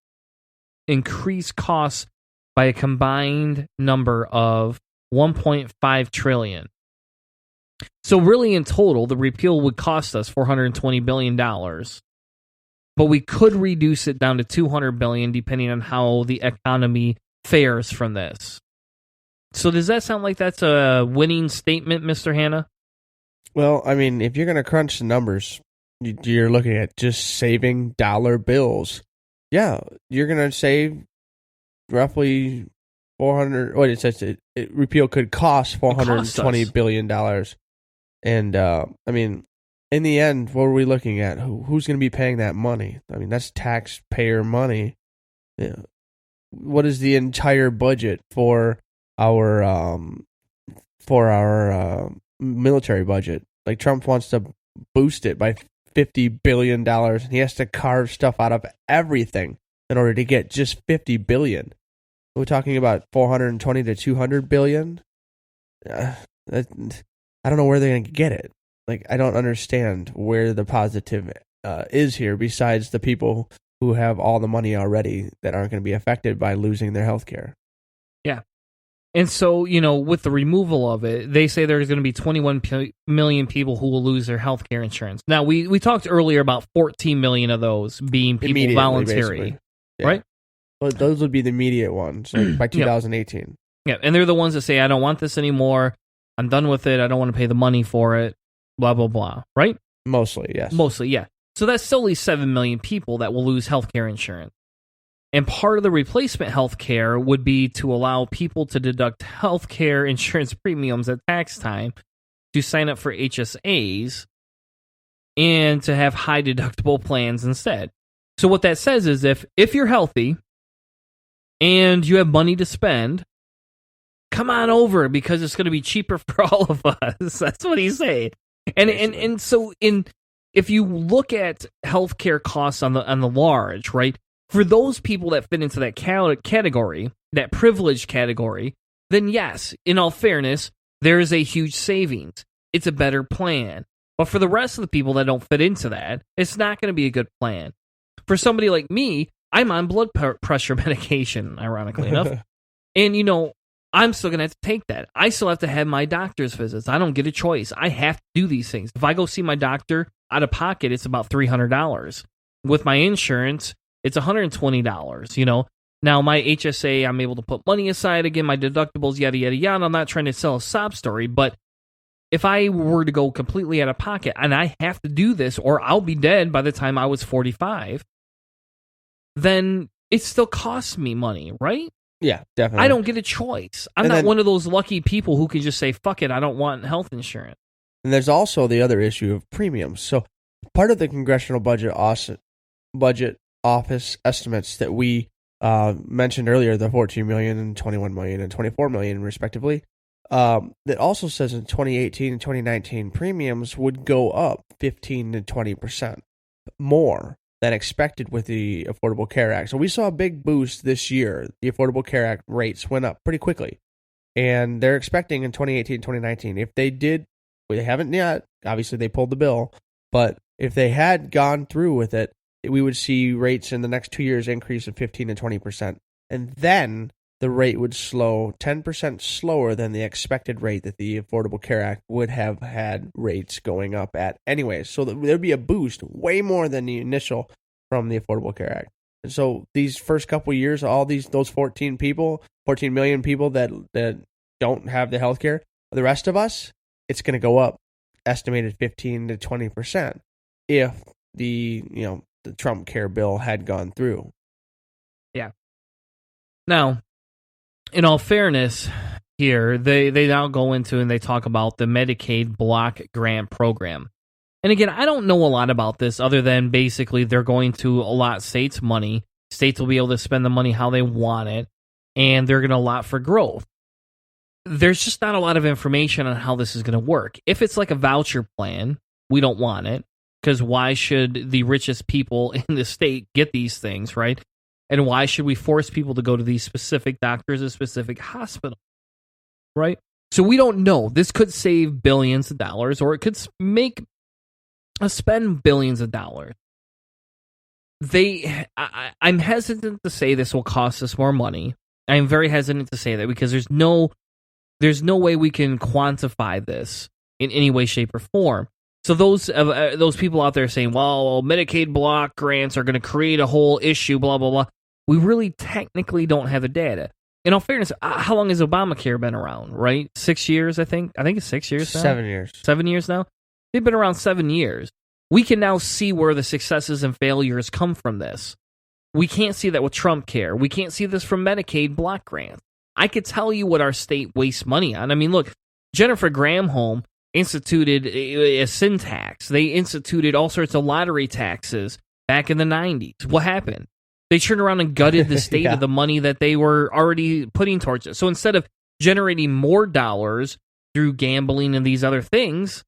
increase costs by a combined number of $1.5 trillion. So really, in total, the repeal would cost us $420 billion, but we could reduce it down to $200 billion depending on how the economy fares from this. So does that sound like that's a winning statement, Mr. Hanna? Well, I mean, if you're going to crunch the numbers, you're looking at just saving dollar bills. Yeah, you're going to save roughly 400. What it says, repeal could cost $420 billion. And I mean, in the end, what are we looking at? Who's going to be paying that money? I mean, that's taxpayer money. Yeah. What is the entire budget for our military budget? Like, Trump wants to boost it by $50 billion. He has to carve stuff out of everything in order to get just $50 billion. We're talking about $420 to $200 billion. I don't know where they're going to get it. Like, I don't understand where the positive is here, besides the people who have all the money already that aren't going to be affected by losing their health care. Yeah. And so, with the removal of it, they say there's going to be 21 million people who will lose their health care insurance. Now, we talked earlier about 14 million of those being people voluntary, yeah. Right? Well, those would be the immediate ones by 2018. Yeah, and they're the ones that say, I don't want this anymore. I'm done with it. I don't want to pay the money for it. Blah, blah, blah. Right? Mostly, yes. Mostly, yeah. So that's still at least 7 million people that will lose health care insurance. And part of the replacement health care would be to allow people to deduct health care insurance premiums at tax time to sign up for HSAs and to have high deductible plans instead. So what that says is if you're healthy and you have money to spend, come on over because it's going to be cheaper for all of us. That's what he's saying. And so if you look at healthcare costs on the large, right? For those people that fit into that category, that privileged category, then yes, in all fairness, there is a huge savings. It's a better plan. But for the rest of the people that don't fit into that, it's not going to be a good plan. For somebody like me, I'm on blood pressure medication, ironically enough. And, I'm still going to have to take that. I still have to have my doctor's visits. I don't get a choice. I have to do these things. If I go see my doctor out of pocket, it's about $300. With my insurance, it's $120, Now, my HSA, I'm able to put money aside again, my deductibles, yada, yada, yada. I'm not trying to sell a sob story, but if I were to go completely out of pocket and I have to do this or I'll be dead by the time I was 45, then it still costs me money, right? Yeah, definitely. I don't get a choice. I'm not one of those lucky people who can just say, fuck it, I don't want health insurance. And there's also the other issue of premiums. So part of the Congressional Budget Office estimates that we mentioned earlier, the 14 million and 21 million and 24 million respectively, that also says in 2018 and 2019 premiums would go up 15 to 20% more than expected with the Affordable Care Act. So we saw a big boost this year. The Affordable Care Act rates went up pretty quickly. And they're expecting in 2018, 2019, if they did, they haven't yet, obviously they pulled the bill, but if they had gone through with it, we would see rates in the next 2 years increase of 15 to 20%. And then the rate would slow 10% slower than the expected rate that the Affordable Care Act would have had rates going up at anyways. So there'd be a boost way more than the initial from the Affordable Care Act. And so these first couple of years, those 14 million people that don't have the health care, the rest of us, it's going to go up estimated 15 to 20% if the Trump care bill had gone through. Yeah. Now, in all fairness here, they now go into and they talk about the Medicaid block grant program. And again, I don't know a lot about this other than basically they're going to allot states money. States will be able to spend the money how they want it, and they're going to allot for growth. There's just not a lot of information on how this is going to work. If it's like a voucher plan, we don't want it, because why should the richest people in the state get these things, right? And why should we force people to go to these specific doctors or specific hospitals, right? So we don't know. This could save billions of dollars, or it could make us spend billions of dollars. I'm hesitant to say this will cost us more money. I'm very hesitant to say that because there's no way we can quantify this in any way, shape, or form. So those people out there saying, well, Medicaid block grants are going to create a whole issue, blah, blah, blah. We really technically don't have the data. In all fairness, how long has Obamacare been around, right? 6 years, I think. I think it's 6 years now. 7 years. 7 years now? They've been around 7 years. We can now see where the successes and failures come from this. We can't see that with Trumpcare. We can't see this from Medicaid block grants. I could tell you what our state wastes money on. I mean, look, Jennifer Granholm instituted a sin tax. They instituted all sorts of lottery taxes back in the 90s. What happened? They turned around and gutted the state of the money that they were already putting towards it. So instead of generating more dollars through gambling and these other things,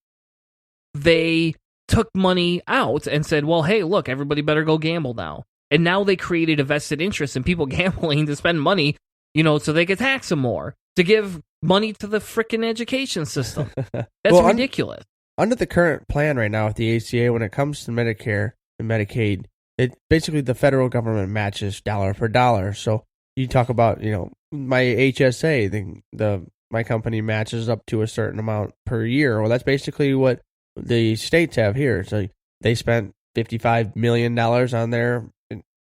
they took money out and said, well, hey, look, everybody better go gamble now. And now they created a vested interest in people gambling to spend money, so they could tax them more, to give money to the frickin' education system. That's ridiculous. Under the current plan right now with the ACA, when it comes to Medicare and Medicaid, it basically the federal government matches dollar for dollar. So you talk about, my HSA, my company matches up to a certain amount per year. Well, that's basically what the states have here. So they spent $55 million on their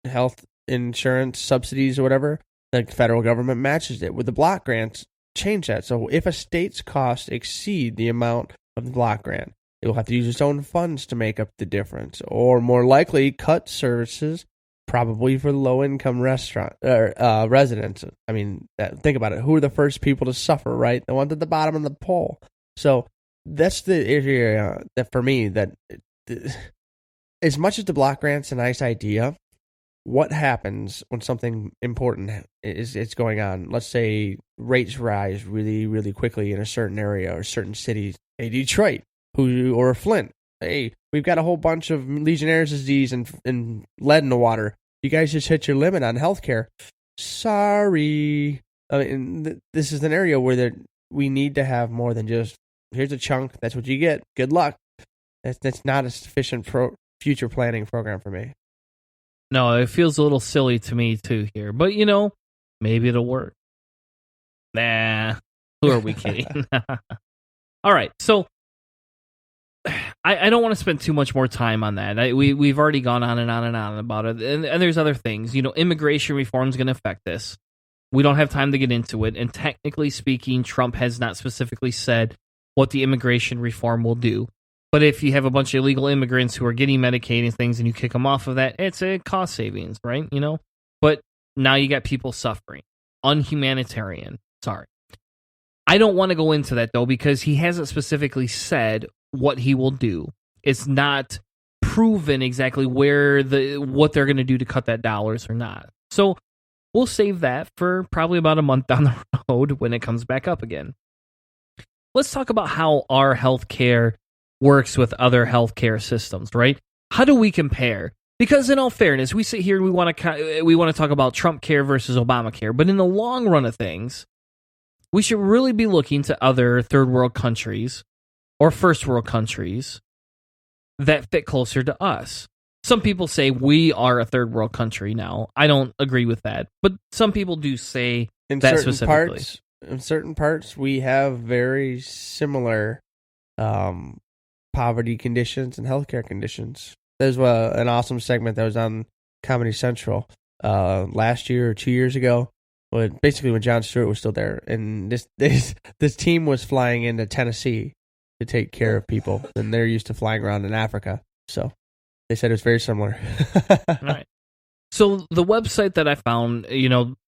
health insurance subsidies or whatever. The federal government matches it. With the block grants, change that. So if a state's costs exceed the amount of the block grant, it will have to use its own funds to make up the difference, or more likely cut services, probably for low-income residents. I mean, think about it. Who are the first people to suffer, right? The ones at the bottom of the pole. So that's the area that for me, that as much as the block grant's a nice idea, what happens when something important is going on? Let's say rates rise really, really quickly in a certain area or certain cities. Hey, Detroit, or Flint. Hey, we've got a whole bunch of Legionnaire's disease and lead in the water. You guys just hit your limit on healthcare. Sorry. I mean, this is an area where we need to have more than just, here's a chunk, that's what you get. Good luck. That's not a sufficient future planning program for me. No, it feels a little silly to me too here. But, maybe it'll work. Nah, who are we kidding? All right, so I don't want to spend too much more time on that. We've already gone on and on and on about it. And there's other things. Immigration reform is going to affect this. We don't have time to get into it. And technically speaking, Trump has not specifically said what the immigration reform will do. But if you have a bunch of illegal immigrants who are getting Medicaid and things and you kick them off of that, it's a cost savings, right? But now you got people suffering. Unhumanitarian. Sorry. I don't want to go into that, though, because he hasn't specifically said what he will do. It's not proven exactly what they're going to do to cut that dollars or not. So we'll save that for probably about a month down the road when it comes back up again. Let's talk about how our healthcare works with other healthcare systems, right? How do we compare? Because in all fairness, we sit here and we want to talk about Trumpcare versus Obamacare, but in the long run of things, we should really be looking to other third world countries or first world countries that fit closer to us. Some people say we are a third world country now. I don't agree with that, but some people do say that specifically. In certain parts, we have very similar poverty conditions and healthcare conditions. There's an awesome segment that was on Comedy Central last year or 2 years ago, when Jon Stewart was still there, and this team was flying into Tennessee to take care of people, and they're used to flying around in Africa. So they said it was very similar. All right. So the website that I found,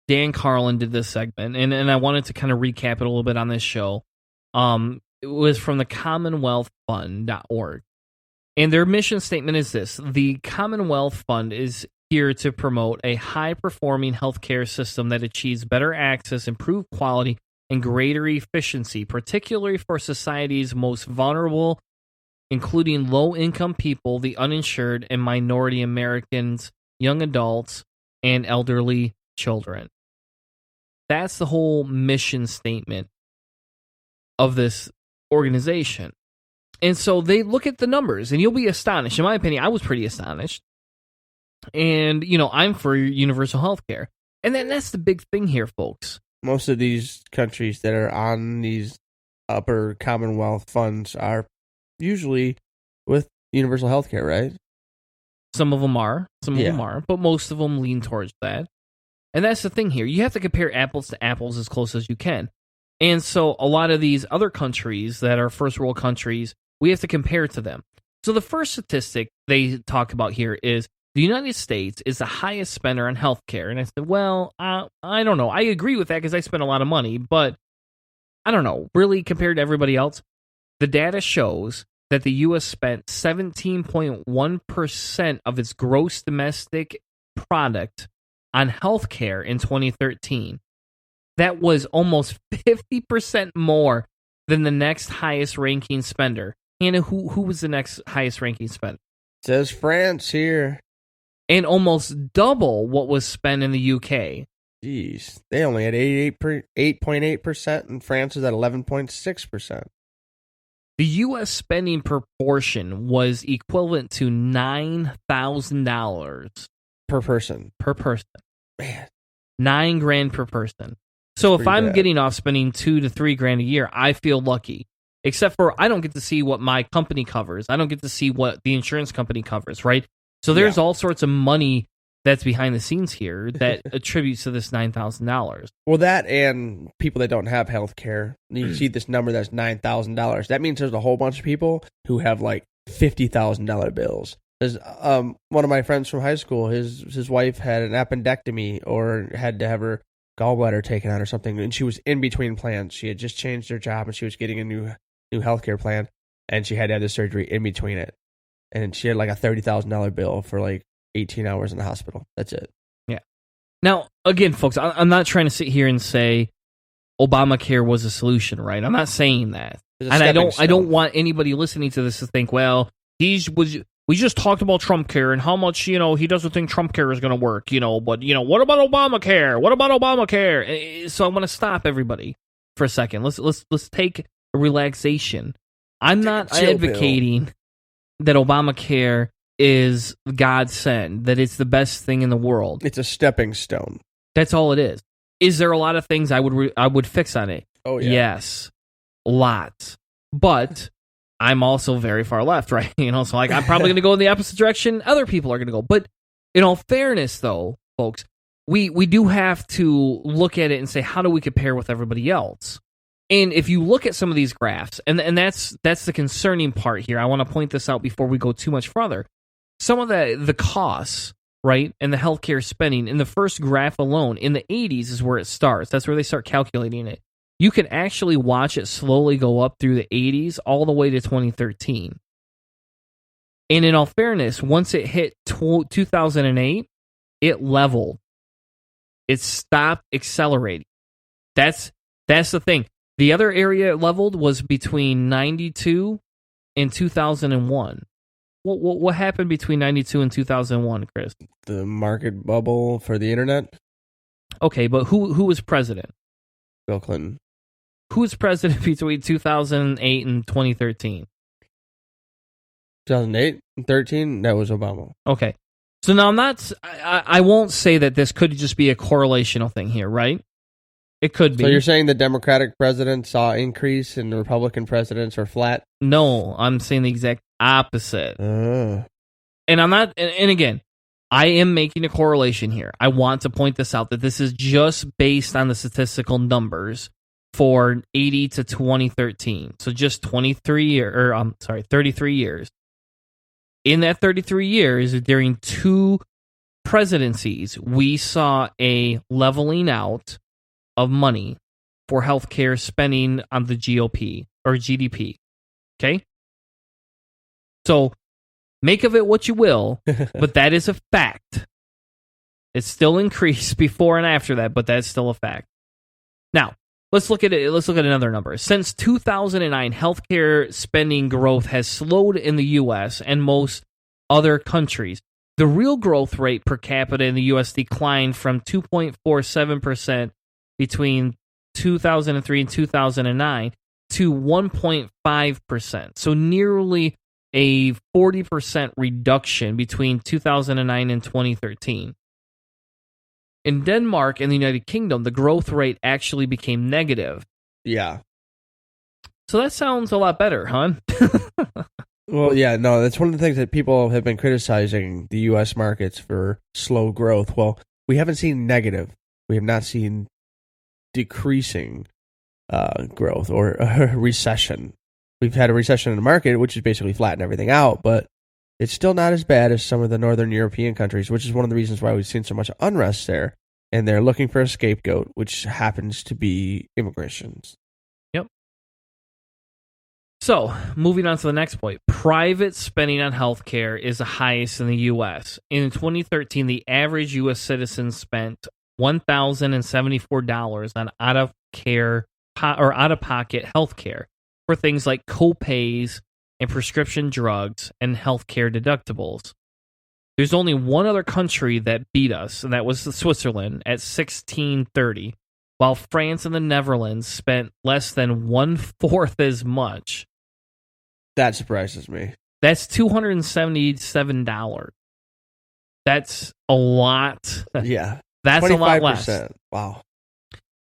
Dan Carlin did this segment, and I wanted to kind of recap it a little bit on this show. It was from the CommonwealthFund.org. And their mission statement is this: the Commonwealth Fund is here to promote a high-performing healthcare system that achieves better access, improved quality, and greater efficiency, particularly for society's most vulnerable, including low-income people, the uninsured, and minority Americans, young adults, and elderly children. That's the whole mission statement of this organization. And so they look at the numbers, and you'll be astonished. In my opinion, I was pretty astonished. And, I'm for universal health care. And that's the big thing here, folks. Most of these countries that are on these upper Commonwealth funds are usually with universal health care, right? Some of them are. But most of them lean towards that. And that's the thing here. You have to compare apples to apples as close as you can. And so a lot of these other countries that are first world countries, we have to compare to them. So the first statistic they talk about here is the United States is the highest spender on healthcare. And I said, well, I don't know. I agree with that because I spend a lot of money, but I don't know. Really, compared to everybody else, the data shows that the U.S. spent 17.1% of its gross domestic product on healthcare in 2013. That was almost 50% more than the next highest ranking spender. Hannah, who was the next highest ranking spender? It says France here. And almost double what was spent in the UK. Jeez. They only had 8.8%, and France is at 11.6%. The U.S. spending proportion was equivalent to $9,000 per person. Man. $9,000 per person. So if I'm getting off spending $2,000 to $3,000 a year, I feel lucky. Except for I don't get to see what my company covers. I don't get to see what the insurance company covers, right? So there's all sorts of money that's behind the scenes here that attributes to this $9,000. Well, that and people that don't have health care. You see this number that's $9,000. That means there's a whole bunch of people who have like $50,000 bills. There's one of my friends from high school, his wife had an appendectomy or had to have her gallbladder taken out or something, and she was in between plans. She had just changed her job and she was getting a new healthcare plan, and she had to have the surgery in between it. And she had like a $30,000 bill for like 18 hours in the hospital. That's it. Yeah. Now, again, folks, I'm not trying to sit here and say Obamacare was a solution, right? I'm not saying that. And I don't want anybody listening to this to think, well, we just talked about Trumpcare and how much, he doesn't think Trumpcare is going to work, but, what about Obamacare? What about Obamacare? So I want to stop everybody for a second. Let's take a relaxation. I'm not advocating that Obamacare is God sent, that it's the best thing in the world. It's a stepping stone. That's all it is. Is there a lot of things I would fix on it? Oh, yeah. Yes. Lots. But I'm also very far left, right? So I'm probably going to go in the opposite direction. Other people are going to go. But in all fairness, though, folks, we do have to look at it and say, how do we compare with everybody else? And if you look at some of these graphs, and that's the concerning part here. I want to point this out before we go too much further. Some of the costs, right, and the healthcare spending in the first graph alone, in the 80s is where it starts. That's where they start calculating it. You can actually watch it slowly go up through the 80s all the way to 2013. And in all fairness, once it hit 2008, it leveled. It stopped accelerating. That's the thing. The other area it leveled was between 92 and 2001. What happened between 92 and 2001, Chris? The market bubble for the internet. Okay, but who was president? Bill Clinton. Who was president between 2008 and 2013? 2008 and 13, that was Obama. Okay. So now I won't say that this could just be a correlational thing here, right? It could be. So you're saying the Democratic president saw increase and the Republican presidents are flat? No, I'm saying the exact opposite. And I'm not, and again, I am making a correlation here. I want to point this out that this is just based on the statistical numbers for 80 to 2013. So just 33 years. In that 33 years, during two presidencies, we saw a leveling out of money for healthcare spending on the GOP or GDP. Okay? So make of it what you will, but that is a fact. It's still increased before and after that, but that's still a fact. Now, let's look at it. Let's look at another number. Since 2009, healthcare spending growth has slowed in the U.S. and most other countries. The real growth rate per capita in the U.S. declined from 2.47% between 2003 and 2009 to 1.5%. So nearly a 40% reduction between 2009 and 2013. In Denmark and the United Kingdom, the growth rate actually became negative. Yeah. So that sounds a lot better, huh? Well, yeah, no, that's one of the things that people have been criticizing the U.S. markets for slow growth. Well, we haven't seen negative. We have not seen decreasing growth or a recession. We've had a recession in the market, which is basically flattened everything out, but it's still not as bad as some of the northern European countries, which is one of the reasons why we've seen so much unrest there. And they're looking for a scapegoat, which happens to be immigrations. Yep. So, moving on to the next point. Private spending on healthcare is the highest in the U.S. In 2013, the average U.S. citizen spent $1,074 on out-of-pocket healthcare for things like co-pays and prescription drugs and healthcare deductibles. There's only one other country that beat us, and that was Switzerland at $1,630, while France and the Netherlands spent less than 1/4 as much. That surprises me. That's $277. That's a lot. Yeah. That's a lot less. Wow.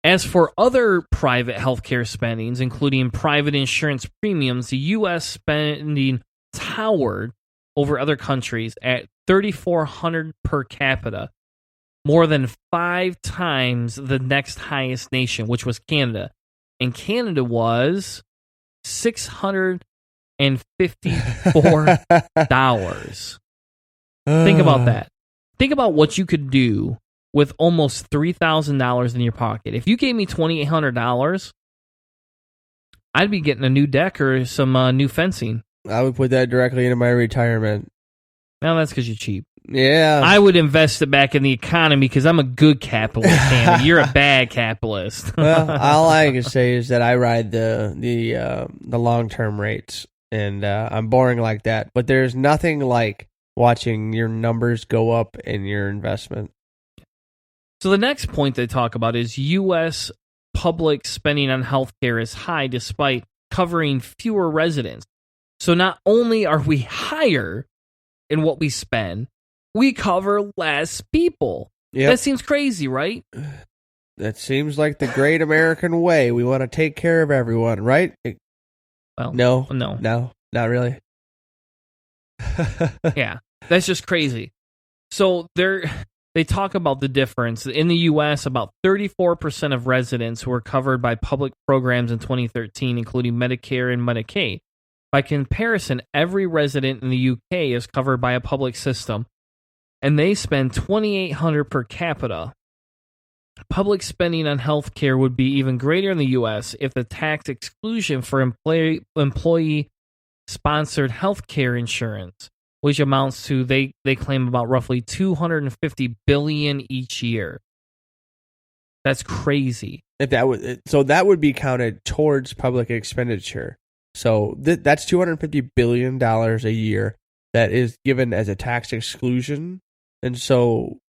As for other private healthcare spendings, including private insurance premiums, the U.S. spending towered over other countries at $3,400 per capita, more than 5 times the next highest nation, which was Canada. And Canada was $654. Think about that. Think about what you could do with almost $3,000 in your pocket. If you gave me $2,800, I'd be getting a new deck or some new fencing. I would put that directly into my retirement. Well, that's because you're cheap. Yeah. I would invest it back in the economy because I'm a good capitalist, Tanner. You're a bad capitalist. Well, all I can say is that I ride the long-term rates, and I'm boring like that. But there's nothing like watching your numbers go up in your investment. So the next point they talk about is U.S. public spending on healthcare is high despite covering fewer residents. So not only are we higher in what we spend, we cover less people. Yep. That seems crazy, right? That seems like the great American way. We want to take care of everyone, right? Well, no, not really. Yeah, that's just crazy. So they talk about the difference. In the U.S., about 34% of residents were covered by public programs in 2013, including Medicare and Medicaid. By comparison, every resident in the U.K. is covered by a public system, and they spend $2,800 per capita. Public spending on healthcare would be even greater in the U.S. if the tax exclusion for employee-sponsored healthcare insurance, which amounts to, they claim, about roughly $250 billion each year. That's crazy. If that would be counted towards public expenditure. So that's $250 billion a year that is given as a tax exclusion, and so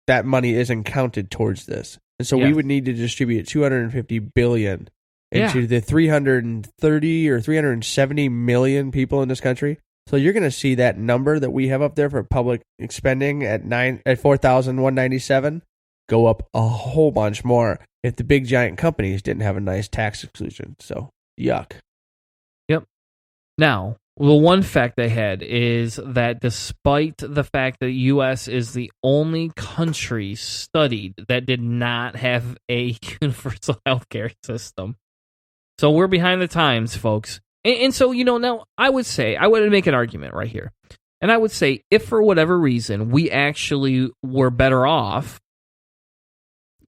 that money isn't counted towards this. And so we would need to distribute $250 billion into the 330 or 370 million people in this country. So you're going to see that number that we have up there for public spending at 4,197 go up a whole bunch more if the big giant companies didn't have a nice tax exclusion. So yuck. Yep. Now, the one fact they had is that despite the fact that the U.S. is the only country studied that did not have a universal healthcare system. So we're behind the times, folks. And so, now I would make an argument right here. And I would say if for whatever reason we actually were better off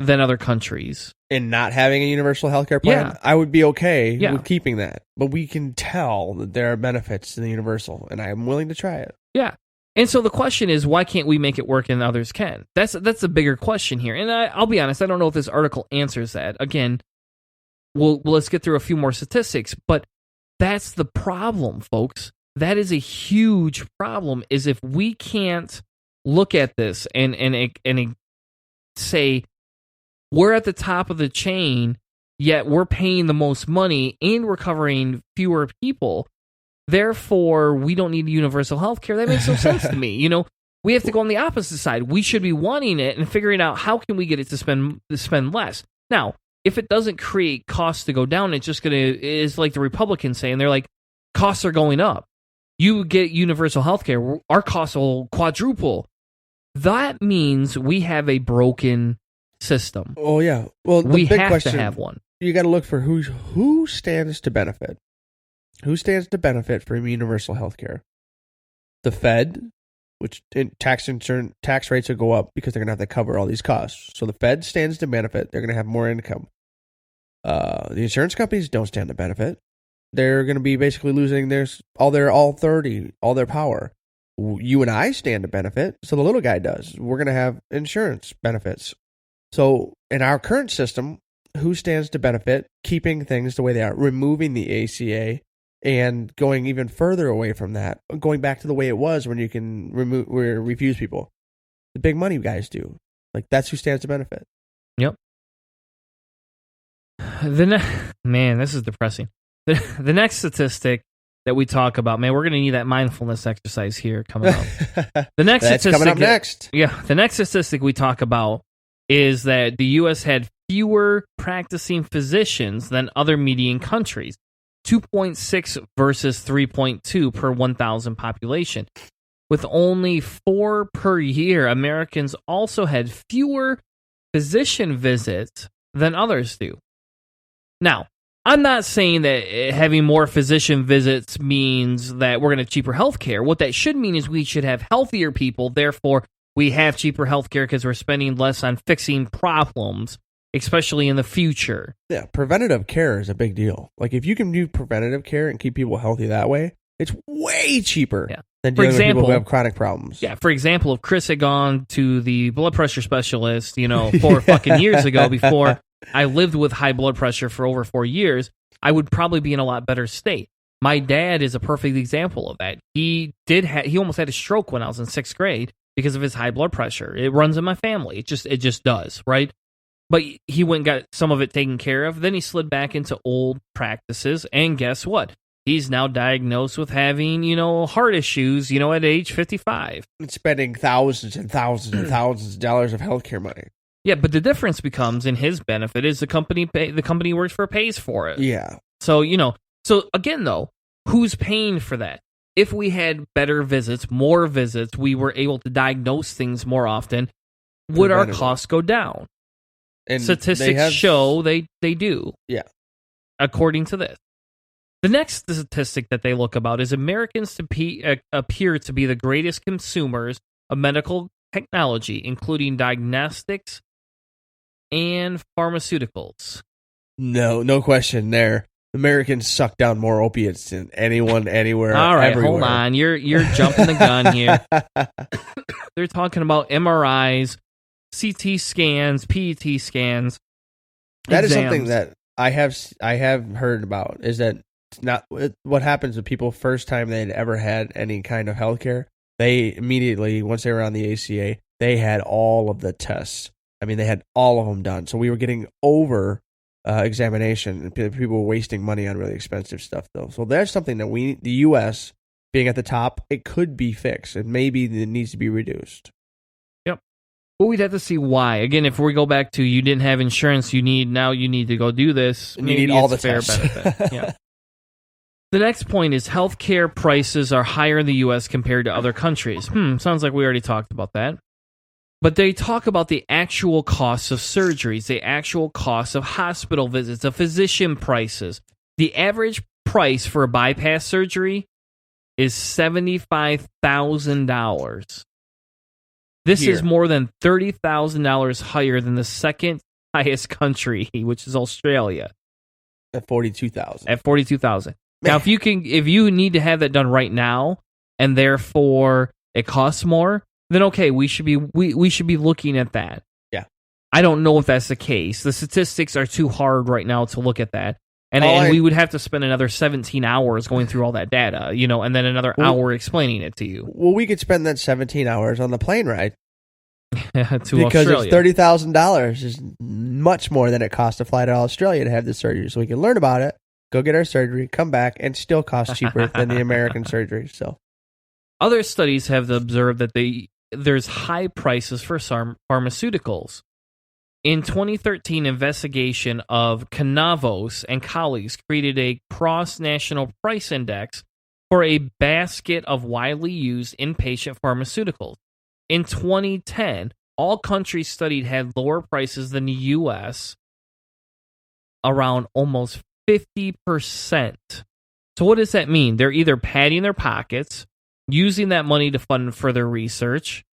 than other countries in not having a universal healthcare plan, I would be okay with keeping that. But we can tell that there are benefits to the universal, and I'm willing to try it. Yeah. And so the question is, why can't we make it work and others can? That's a bigger question here. And I'll be honest, I don't know if this article answers that. Again, let's get through a few more statistics, but that's the problem, folks. That is a huge problem, is if we can't look at this and say, we're at the top of the chain, yet we're paying the most money and we're covering fewer people. Therefore, we don't need universal health care. That makes no sense to me. We have to go on the opposite side. We should be wanting it and figuring out how can we get it to spend less. Now, if it doesn't create costs to go down, it's like the Republicans saying, they're like, costs are going up. You get universal health care, our costs will quadruple. That means we have a broken system. Oh, yeah. Well, the big question, to have one. You got to look for who stands to benefit. Who stands to benefit from universal health care? The Fed, which tax rates will go up because they're going to have to cover all these costs. So the Fed stands to benefit. They're going to have more income. The insurance companies don't stand to benefit. They're going to be basically losing all their power. You and I stand to benefit, so the little guy does. We're going to have insurance benefits. So in our current system, who stands to benefit keeping things the way they are, removing the ACA and going even further away from that, going back to the way it was when you can refuse people? The big money guys do. Like, that's who stands to benefit. Yep. Man, this is depressing. The next statistic that we talk about, man, we're going to need that mindfulness exercise here coming up. That's coming up next. Yeah, the next statistic we talk about is that the U.S. had fewer practicing physicians than other median countries, 2.6 versus 3.2 per 1,000 population. With only 4 per year, Americans also had fewer physician visits than others do. Now, I'm not saying that having more physician visits means that we're going to have cheaper health care. What that should mean is we should have healthier people, therefore we have cheaper health care because we're spending less on fixing problems, especially in the future. Yeah, preventative care is a big deal. Like, if you can do preventative care and keep people healthy that way, it's way cheaper than dealing with people who have chronic problems. Yeah, for example, if Chris had gone to the blood pressure specialist, 4 fucking years ago before I lived with high blood pressure for over 4 years, I would probably be in a lot better state. My dad is a perfect example of that. He almost had a stroke when I was in 6th grade because of his high blood pressure. It runs in my family. It just does, right? But he went and got some of it taken care of. Then he slid back into old practices, and guess what? He's now diagnosed with having, heart issues, at age 55. And spending thousands and thousands and thousands of dollars of healthcare money. Yeah, but the difference becomes in his benefit is the company he works for pays for it. Yeah. So, so again, though, who's paying for that? If we had better visits, more visits, we were able to diagnose things more often, would our costs go down? And statistics show they do. Yeah. According to this. The next statistic that they look about is Americans appear to be the greatest consumers of medical technology, including diagnostics and pharmaceuticals. No question there. Americans suck down more opiates than anyone, anywhere, all right, everywhere. Hold on. You're jumping the gun here. They're talking about MRIs, CT scans, PET scans. That exams. Is something that I have heard about, is that not what happens with people first time they'd ever had any kind of healthcare. They immediately, once they were on the ACA, they had all of the tests. I mean, they had all of them done. So we were getting over examination. People were wasting money on really expensive stuff, though. So that's something that the U.S. being at the top, it could be fixed, and maybe it needs to be reduced. Yep. But we'd have to see why. Again, if we go back to you didn't have insurance, you need to go do this. And you need all the fair benefit. Yeah. The next point is healthcare prices are higher in the U.S. compared to other countries. Sounds like we already talked about that. But they talk about the actual costs of surgeries, the actual costs of hospital visits, the physician prices. The average price for a bypass surgery is $75,000. This is more than $30,000 higher than the second highest country, which is Australia. At $42,000. At $42,000. Now, if you need to have that done right now, and therefore it costs more, then okay, we should be looking at that. Yeah, I don't know if that's the case. The statistics are too hard right now to look at that, and we would have to spend another 17 hours going through all that data, and then another hour explaining it to you. Well, we could spend that 17 hours on the plane ride. Because Australia. It's $30,000 is much more than it costs to fly to Australia to have this surgery. So we can learn about it, go get our surgery, come back, and still cost cheaper than the American surgery. So, other studies have observed that there's high prices for pharmaceuticals. In 2013, investigation of Canavos and colleagues created a cross-national price index for a basket of widely used inpatient pharmaceuticals. In 2010, all countries studied had lower prices than the U.S., around almost 50%. So what does that mean? They're either padding their pockets, using that money to fund further research,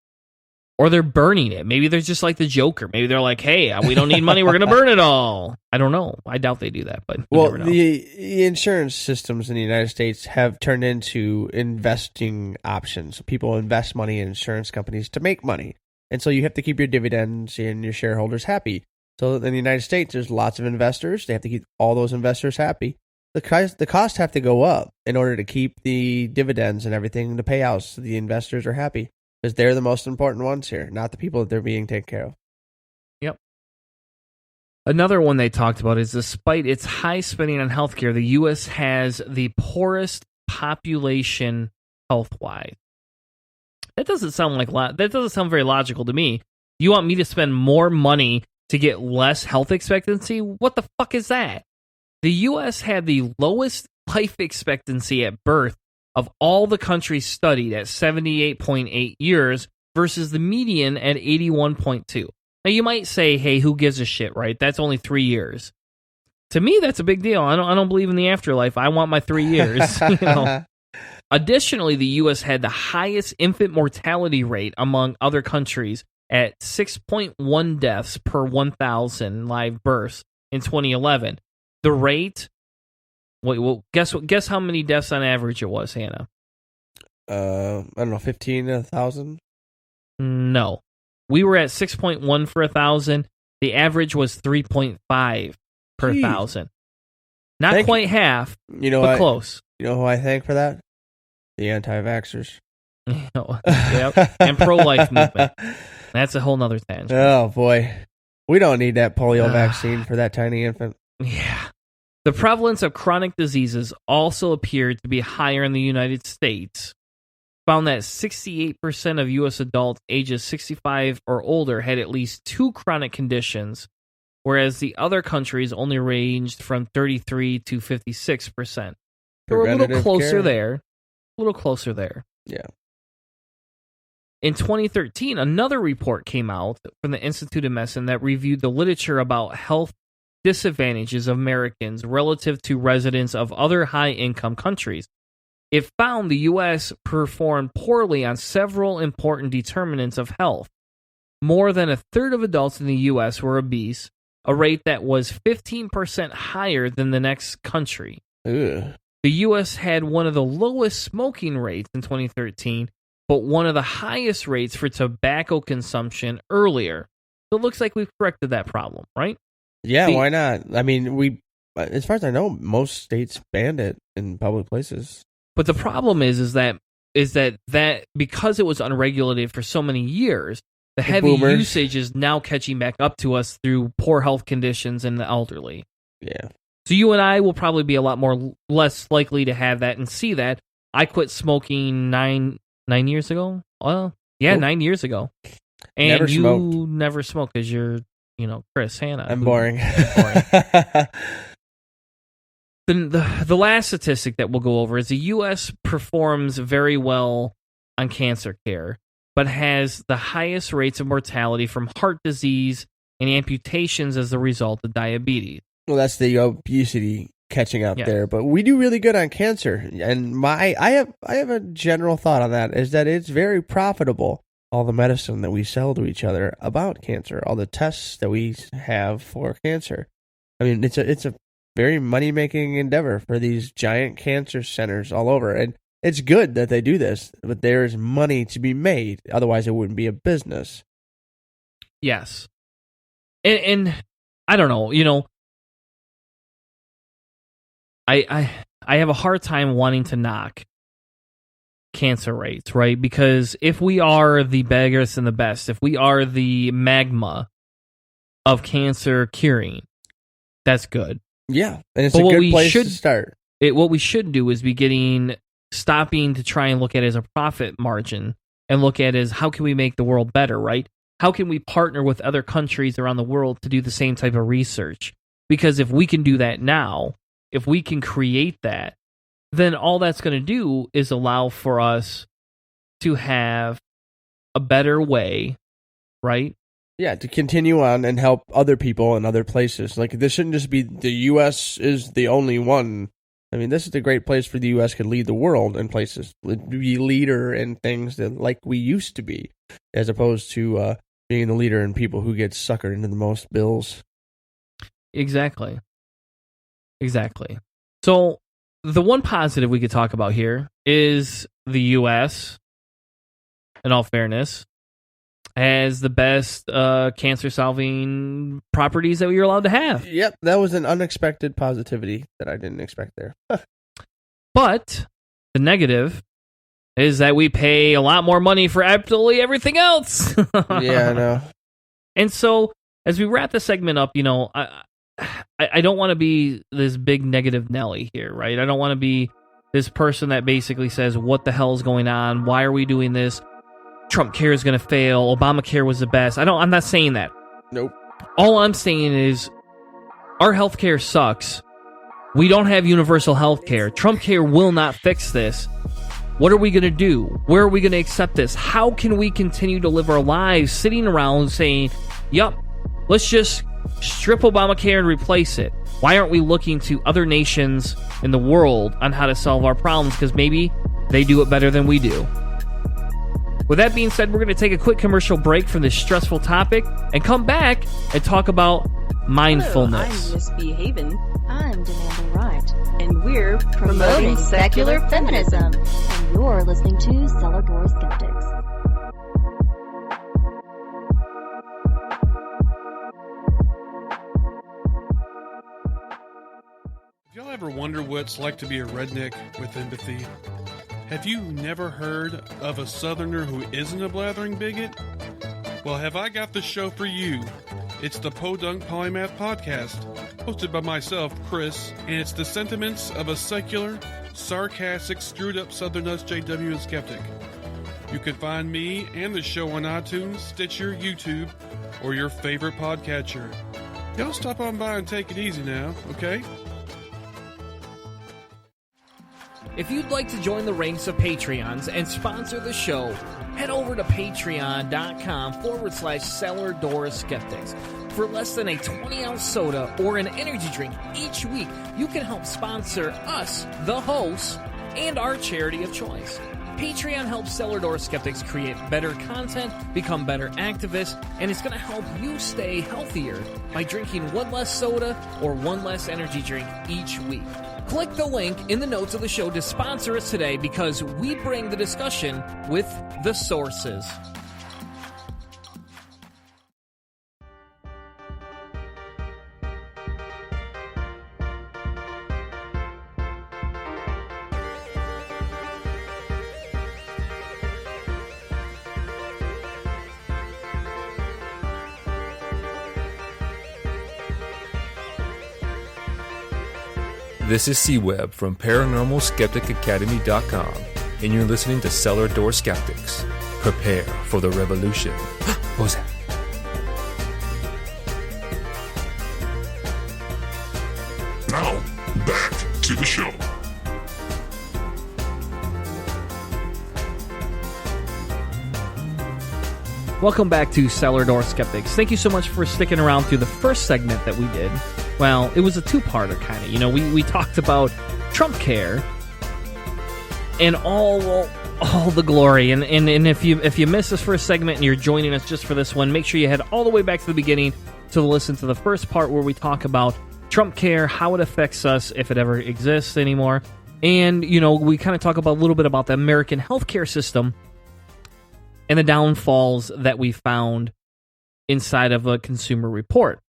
or they're burning it. Maybe they're just like the Joker. Maybe they're like, hey, we don't need money, we're going to burn it all. I don't know. I doubt they do that, but you never know. The insurance systems in the United States have turned into investing options. People invest money in insurance companies to make money. And so you have to keep your dividends and your shareholders happy. So in the United States, there's lots of investors. They have to keep all those investors happy. The costs have to go up in order to keep the dividends and everything, the payouts, so the investors are happy. Because they're the most important ones here, not the people that they're being taken care of. Yep. Another one they talked about is despite its high spending on healthcare, the U.S. has the poorest population health-wise. That doesn't sound very logical to me. You want me to spend more money to get less health expectancy? What the fuck is that? The U.S. had the lowest life expectancy at birth of all the countries studied at 78.8 years versus the median at 81.2. Now, you might say, hey, who gives a shit, right? That's only 3 years. To me, that's a big deal. I don't believe in the afterlife. I want my 3 years. Additionally, the U.S. had the highest infant mortality rate among other countries at 6.1 deaths per 1,000 live births in 2011. The rate... guess how many deaths on average it was, Hannah? I don't know, 15,000? No. We were at 6.1 for 1,000. The average was 3.5 per 1,000. Not quite half, but close. You know who I thank for that? The anti-vaxxers. Yep. And pro-life movement. That's a whole nother tangent. Oh, boy. We don't need that polio vaccine for that tiny infant. Yeah. The prevalence of chronic diseases also appeared to be higher in the United States. Found that 68% of U.S. adults ages 65 or older had at least 2 chronic conditions, whereas the other countries only ranged from 33 to 56%. So we're a little closer there. Yeah. In 2013, another report came out from the Institute of Medicine that reviewed the literature about health disadvantages of Americans relative to residents of other high-income countries. It found the U.S. performed poorly on several important determinants of health. More than a third of adults in the U.S. were obese, a rate that was 15% higher than the next country. Ugh. The U.S. had one of the lowest smoking rates in 2013, but one of the highest rates for tobacco consumption earlier. So it looks like we've corrected that problem, right? Yeah, why not? I mean, as far as I know, most states banned it in public places. But the problem is that because it was unregulated for so many years, the heavy usage is now catching back up to us through poor health conditions in the elderly. Yeah. So you and I will probably be a lot less likely to have that and see that. I quit smoking nine years ago. Well, yeah, 9 years ago. And never you smoked. never smoke because you're, Chris Hanna. I'm boring. The last statistic that we'll go over is the U.S. performs very well on cancer care, but has the highest rates of mortality from heart disease and amputations as a result of diabetes. Well, that's the obesity catching up Yeah. there, but we do really good on cancer. And I have a general thought on that, is that it's very profitable. All the medicine that we sell to each other about cancer, all the tests that we have for cancer. I mean, it's a very money-making endeavor for these giant cancer centers all over. And it's good that they do this, but there's money to be made. Otherwise, it wouldn't be a business. Yes. And I don't know, I have a hard time wanting to knock cancer rates, right? Because if we are the biggest and the best, if we are the magma of cancer curing, that's good. Yeah, and it's a good place to start. What we should do is stopping to try and look at it as a profit margin and look at it as how can we make the world better, right? How can we partner with other countries around the world to do the same type of research? Because if we can do that now, if we can create that, then all that's going to do is allow for us to have a better way, right? Yeah, to continue on and help other people in other places. Like, this shouldn't just be the U.S. is the only one. I mean, this is a great place for the U.S. could lead the world in places, be leader in things that like we used to be, as opposed to being the leader in people who get suckered into the most bills. Exactly. So the one positive we could talk about here is the U.S., in all fairness, has the best cancer-solving properties that you're allowed to have. Yep, that was an unexpected positivity that I didn't expect there. But the negative is that we pay a lot more money for absolutely everything else. Yeah, I know. And so, as we wrap the segment up, I don't want to be this big negative Nelly here, right? I don't want to be this person that basically says, what the hell is going on? Why are we doing this? Trumpcare is going to fail. Obamacare was the best. I'm not saying that. Nope. All I'm saying is our healthcare sucks. We don't have universal healthcare. Trumpcare will not fix this. What are we going to do? Where are we going to accept this? How can we continue to live our lives sitting around saying, yup, let's just strip Obamacare and replace it? Why aren't we looking to other nations in the world on how to solve our problems? Because maybe they do it better than we do. With that being said, we're going to take a quick commercial break from this stressful topic and come back and talk about mindfulness. Hello, I'm Miss B. Haven. I'm Demanda Wright. And we're Promoting secular feminism. And you're listening to Cellar Door Skeptics. Have y'all ever wonder what it's like to be a redneck with empathy? Have you never heard of a Southerner who isn't a blathering bigot? Well, have I got the show for you. It's the Podunk Polymath Podcast, hosted by myself, Chris, and it's the sentiments of a secular, sarcastic, screwed-up Southern SJW and skeptic. You can find me and the show on iTunes, Stitcher, YouTube, or your favorite podcatcher. Y'all stop on by and take it easy now, okay? If you'd like to join the ranks of Patreons and sponsor the show, head over to patreon.com/Cellar Door Skeptics. For less than a 20-ounce soda or an energy drink each week, you can help sponsor us, the hosts, and our charity of choice. Patreon helps Cellar Door Skeptics create better content, become better activists, and it's going to help you stay healthier by drinking one less soda or one less energy drink each week. Click the link in the notes of the show to sponsor us today because we bring the discussion with the sources. This is C-Web from ParanormalSkepticAcademy.com, and you're listening to Cellar Door Skeptics. Prepare for the revolution. What was that? Now, back to the show. Welcome back to Cellar Door Skeptics. Thank you so much for sticking around through the first segment that we did. Well, it was a two-parter kind of. You know, we talked about Trumpcare and all the glory. And if you missed this first segment and you're joining us just for this one, make sure you head all the way back to the beginning to listen to the first part where we talk about Trumpcare, how it affects us, if it ever exists anymore. And, you know, we kind of talk about a little bit about the American healthcare system and the downfalls that we found inside of a Consumer Report.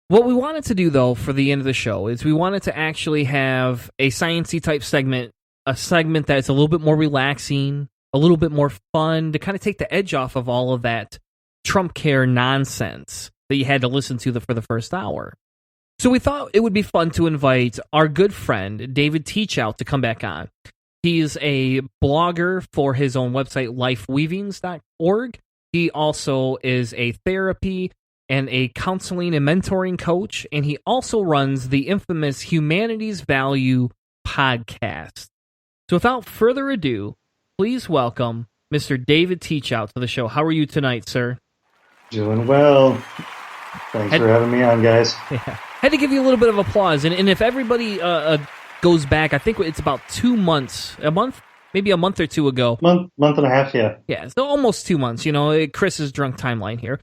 What we wanted to do, though, for the end of the show is we wanted to actually have a sciencey type segment, a segment that's a little bit more relaxing, a little bit more fun, to kind of take the edge off of all of that Trumpcare nonsense that you had to listen to for the first hour. So we thought it would be fun to invite our good friend, David Teachout, to come back on. He's a blogger for his own website, lifeweavings.org. He also is a therapy and a counseling and mentoring coach, and he also runs the infamous Humanity's Value podcast. So without further ado, please welcome Mr. David Teachout to the show. How are you tonight, sir? Doing well. Thanks for having me on, guys. Yeah. Had to give you a little bit of applause, and if everybody goes back, I think it's about 2 months, maybe a month or two ago. Month and a half, yeah. Yeah, so almost 2 months. You know, Chris's drunk timeline here.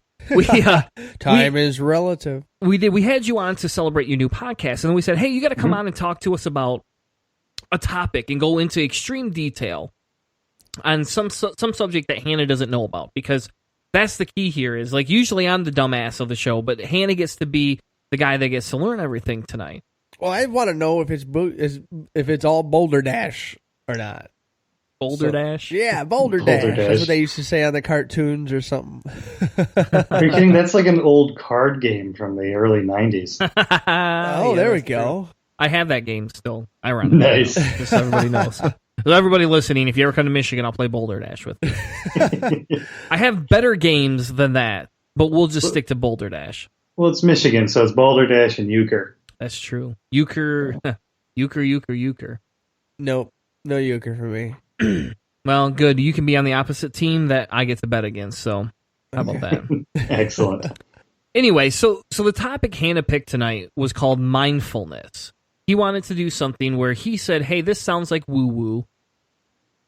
Time is relative. We had you on to celebrate your new podcast, and then we said, hey, you got to come on and talk to us about a topic and go into extreme detail on some subject that Hannah doesn't know about, because that's the key here. Is like, usually I'm the dumbass of the show, but Hannah gets to be the guy that gets to learn everything tonight. Well, I want to know if it's all Boulder Dash or not. Boulder Dash? Yeah, Boulder Dash. That's what they used to say on the cartoons or something. Are you kidding? That's like an old card game from the early 90s. Oh, there we go. I have that game still. I run it. Nice. Just so everybody knows. So everybody listening, if you ever come to Michigan, I'll play Boulder Dash with you. I have better games than that, but we'll just stick to Boulder Dash. Well, it's Michigan, so it's Boulder Dash and Euchre. That's true. Euchre. Nope. No euchre for me. Well, good. You can be on the opposite team that I get to bet against, so how about that? Excellent. Anyway, so the topic Hannah picked tonight was called mindfulness. He wanted to do something where he said, hey, this sounds like woo-woo.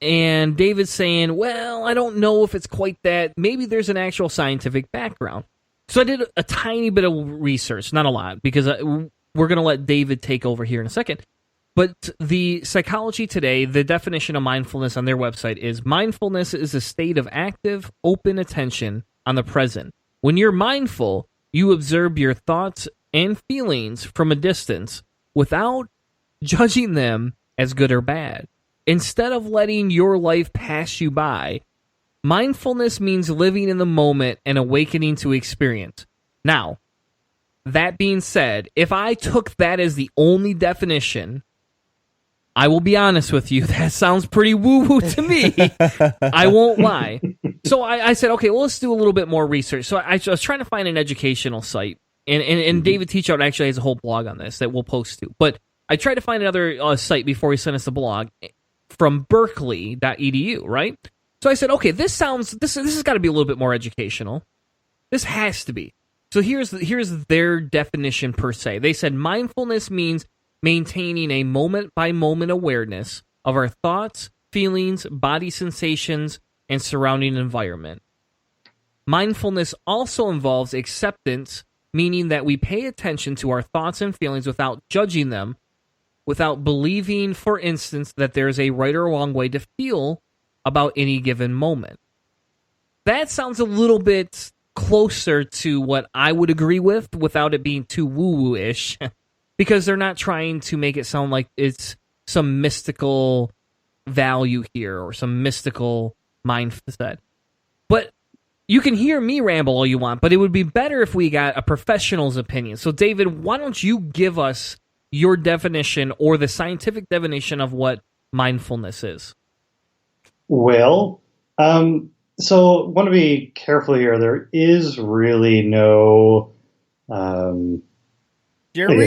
And David's saying, well, I don't know if it's quite that. Maybe there's an actual scientific background. So I did a tiny bit of research, not a lot, because we're going to let David take over here in a second. But the Psychology Today, the definition of mindfulness on their website is, mindfulness is a state of active, open attention on the present. When you're mindful, you observe your thoughts and feelings from a distance without judging them as good or bad. Instead of letting your life pass you by, mindfulness means living in the moment and awakening to experience. Now, that being said, if I took that as the only definition, I will be honest with you, that sounds pretty woo-woo to me. I won't lie. So I said, okay, well, let's do a little bit more research. So I was trying to find an educational site, and David Teachout actually has a whole blog on this that we'll post to. But I tried to find another site before he sent us the blog from berkeley.edu, right? So I said, okay, this has got to be a little bit more educational. This has to be. So here's their definition per se. They said mindfulness means maintaining a moment-by-moment awareness of our thoughts, feelings, body sensations, and surrounding environment. Mindfulness also involves acceptance, meaning that we pay attention to our thoughts and feelings without judging them, without believing, for instance, that there's a right or wrong way to feel about any given moment. That sounds a little bit closer to what I would agree with without it being too woo-woo-ish. Because they're not trying to make it sound like it's some mystical value here or some mystical mindset. But you can hear me ramble all you want, but it would be better if we got a professional's opinion. So, David, why don't you give us your definition or the scientific definition of what mindfulness is? Well, so want to be careful here. There is really no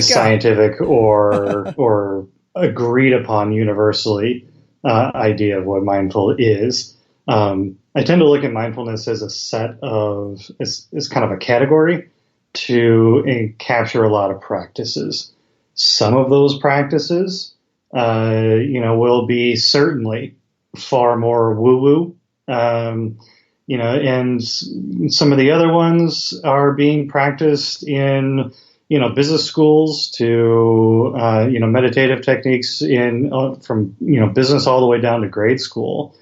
scientific or agreed upon universally idea of what mindful is. I tend to look at mindfulness as a set of, as kind of a category to capture a lot of practices. Some of those practices, will be certainly far more woo-woo, and some of the other ones are being practiced in, business schools to, meditative techniques from business all the way down to grade school.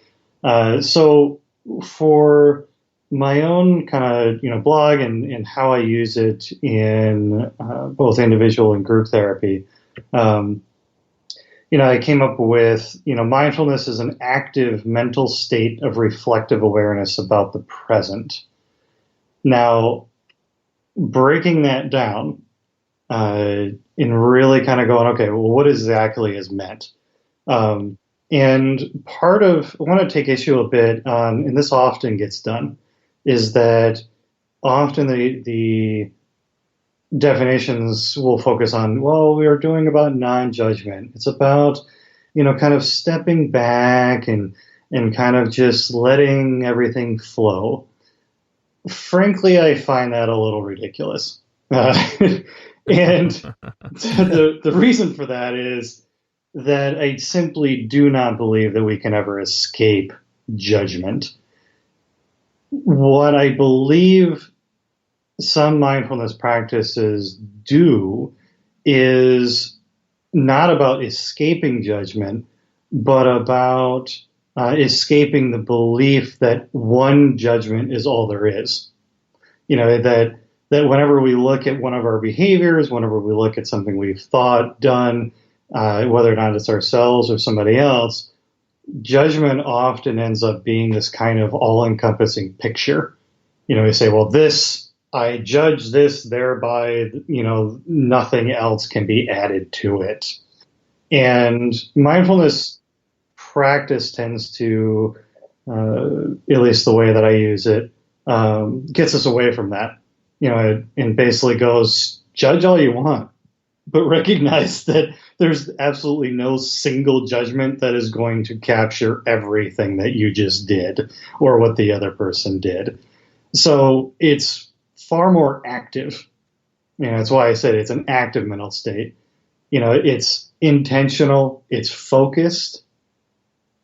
So for my own kind of, blog and how I use it in both individual and group therapy, I came up with, mindfulness is an active mental state of reflective awareness about the present. Now, breaking that down and really kind of going, okay, well, what exactly is meant? And part of, I want to take issue a bit on, and this often gets done, is that often the definitions will focus on, well, we are doing about non-judgment. It's about, kind of stepping back and kind of just letting everything flow. Frankly, I find that a little ridiculous. And the reason for that is that I simply do not believe that we can ever escape judgment. What I believe some mindfulness practices do is not about escaping judgment, but about escaping the belief that one judgment is all there is. That whenever we look at one of our behaviors, whenever we look at something we've thought, done, whether or not it's ourselves or somebody else, judgment often ends up being this kind of all-encompassing picture. We say, well, I judge this, thereby, nothing else can be added to it. And mindfulness practice tends to, at least the way that I use it, gets us away from that. And basically goes, judge all you want, but recognize that there's absolutely no single judgment that is going to capture everything that you just did or what the other person did. So it's far more active. That's why I said it's an active mental state. It's intentional, it's focused.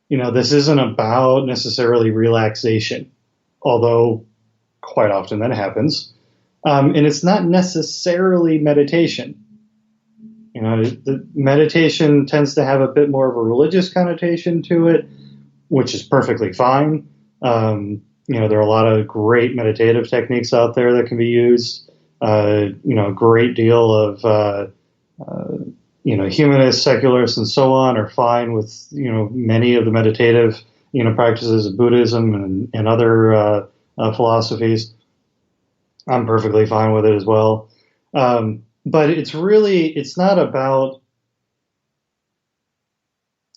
This isn't about necessarily relaxation, although quite often that happens. And it's not necessarily meditation. The meditation tends to have a bit more of a religious connotation to it, which is perfectly fine. There are a lot of great meditative techniques out there that can be used. A great deal of, humanists, secularists, and so on are fine with, many of the meditative, practices of Buddhism and other philosophies. I'm perfectly fine with it as well. But it's not about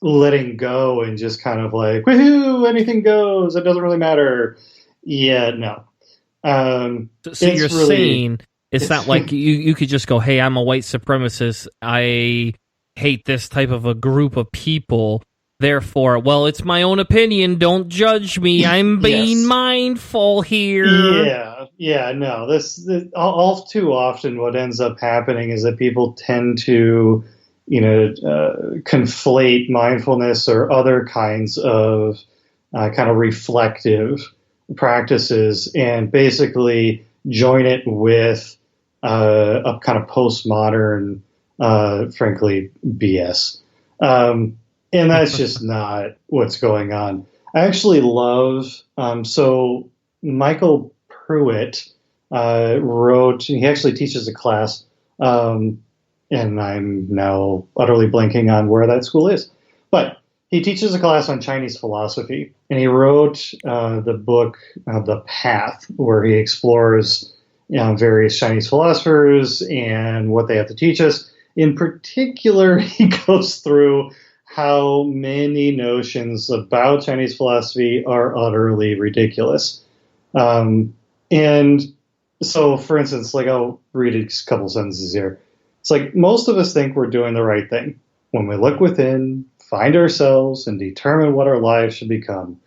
letting go and just kind of like, woohoo, anything goes, it doesn't really matter. Yeah, no. So you're saying it's not like you could just go, hey, I'm a white supremacist, I hate this type of a group of people, therefore, well, it's my own opinion, don't judge me, I'm being mindful here. No. This all too often what ends up happening is that people tend to conflate mindfulness or other kinds of kind of reflective practices and basically join it with a kind of postmodern, frankly, BS. And that's just not what's going on. I actually love, so Michael Pruitt wrote, he actually teaches a class, and I'm now utterly blanking on where that school is, but he teaches a class on Chinese philosophy, and he wrote the book, The Path, where he explores various Chinese philosophers and what they have to teach us. In particular, he goes through how many notions about Chinese philosophy are utterly ridiculous. And so, for instance, like I'll read a couple sentences here. It's like most of us think we're doing the right thing. When we look within, find ourselves, and determine what our lives should become,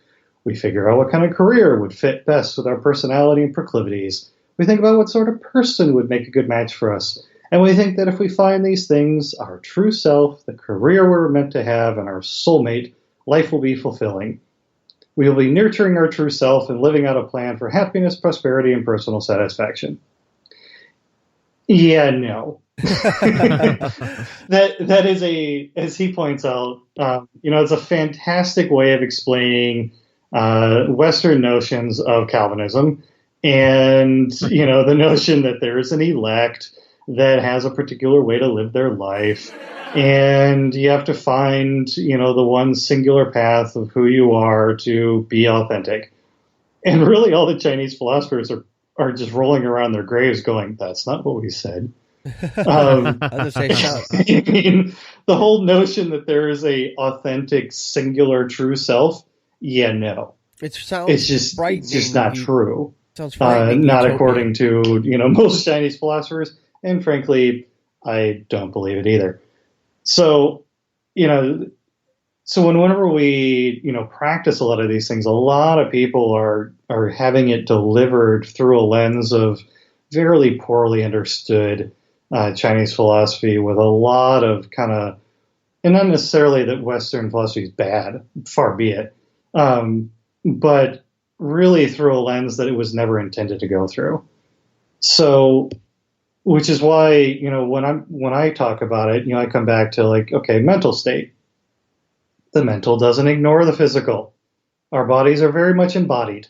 we figure out what kind of career would fit best with our personality and proclivities. We think about what sort of person would make a good match for us. And we think that if we find these things, our true self, the career we're meant to have, and our soulmate, life will be fulfilling. We will be nurturing our true self and living out a plan for happiness, prosperity, and personal satisfaction. Yeah, no. that is as he points out, it's a fantastic way of explaining Western notions of Calvinism, and the notion that there is an elect that has a particular way to live their life, and you have to find the one singular path of who you are to be authentic. And really, all the Chinese philosophers are just rolling around their graves, going, "That's not what we said." The same stuff. I mean, the whole notion that there is a authentic, singular, true self. Yeah, no. It's just not true. Sounds frightening. Not according to most Chinese philosophers, and frankly, I don't believe it either. So, whenever we practice a lot of these things, a lot of people are having it delivered through a lens of fairly poorly understood Chinese philosophy, with a lot of kind of, and not necessarily that Western philosophy is bad, far be it, but really through a lens that it was never intended to go through. So, which is why when I talk about it, I come back to mental state. The mental doesn't ignore the physical. Our bodies are very much embodied.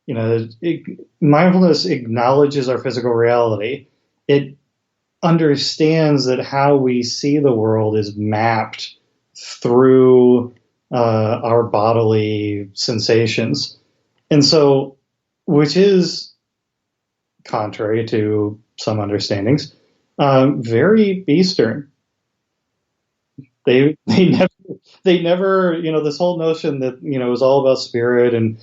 Mindfulness acknowledges our physical reality. It understands that how we see the world is mapped through our bodily sensations. And so, which is contrary to some understandings, very Eastern. They never, this whole notion that, is all about spirit and,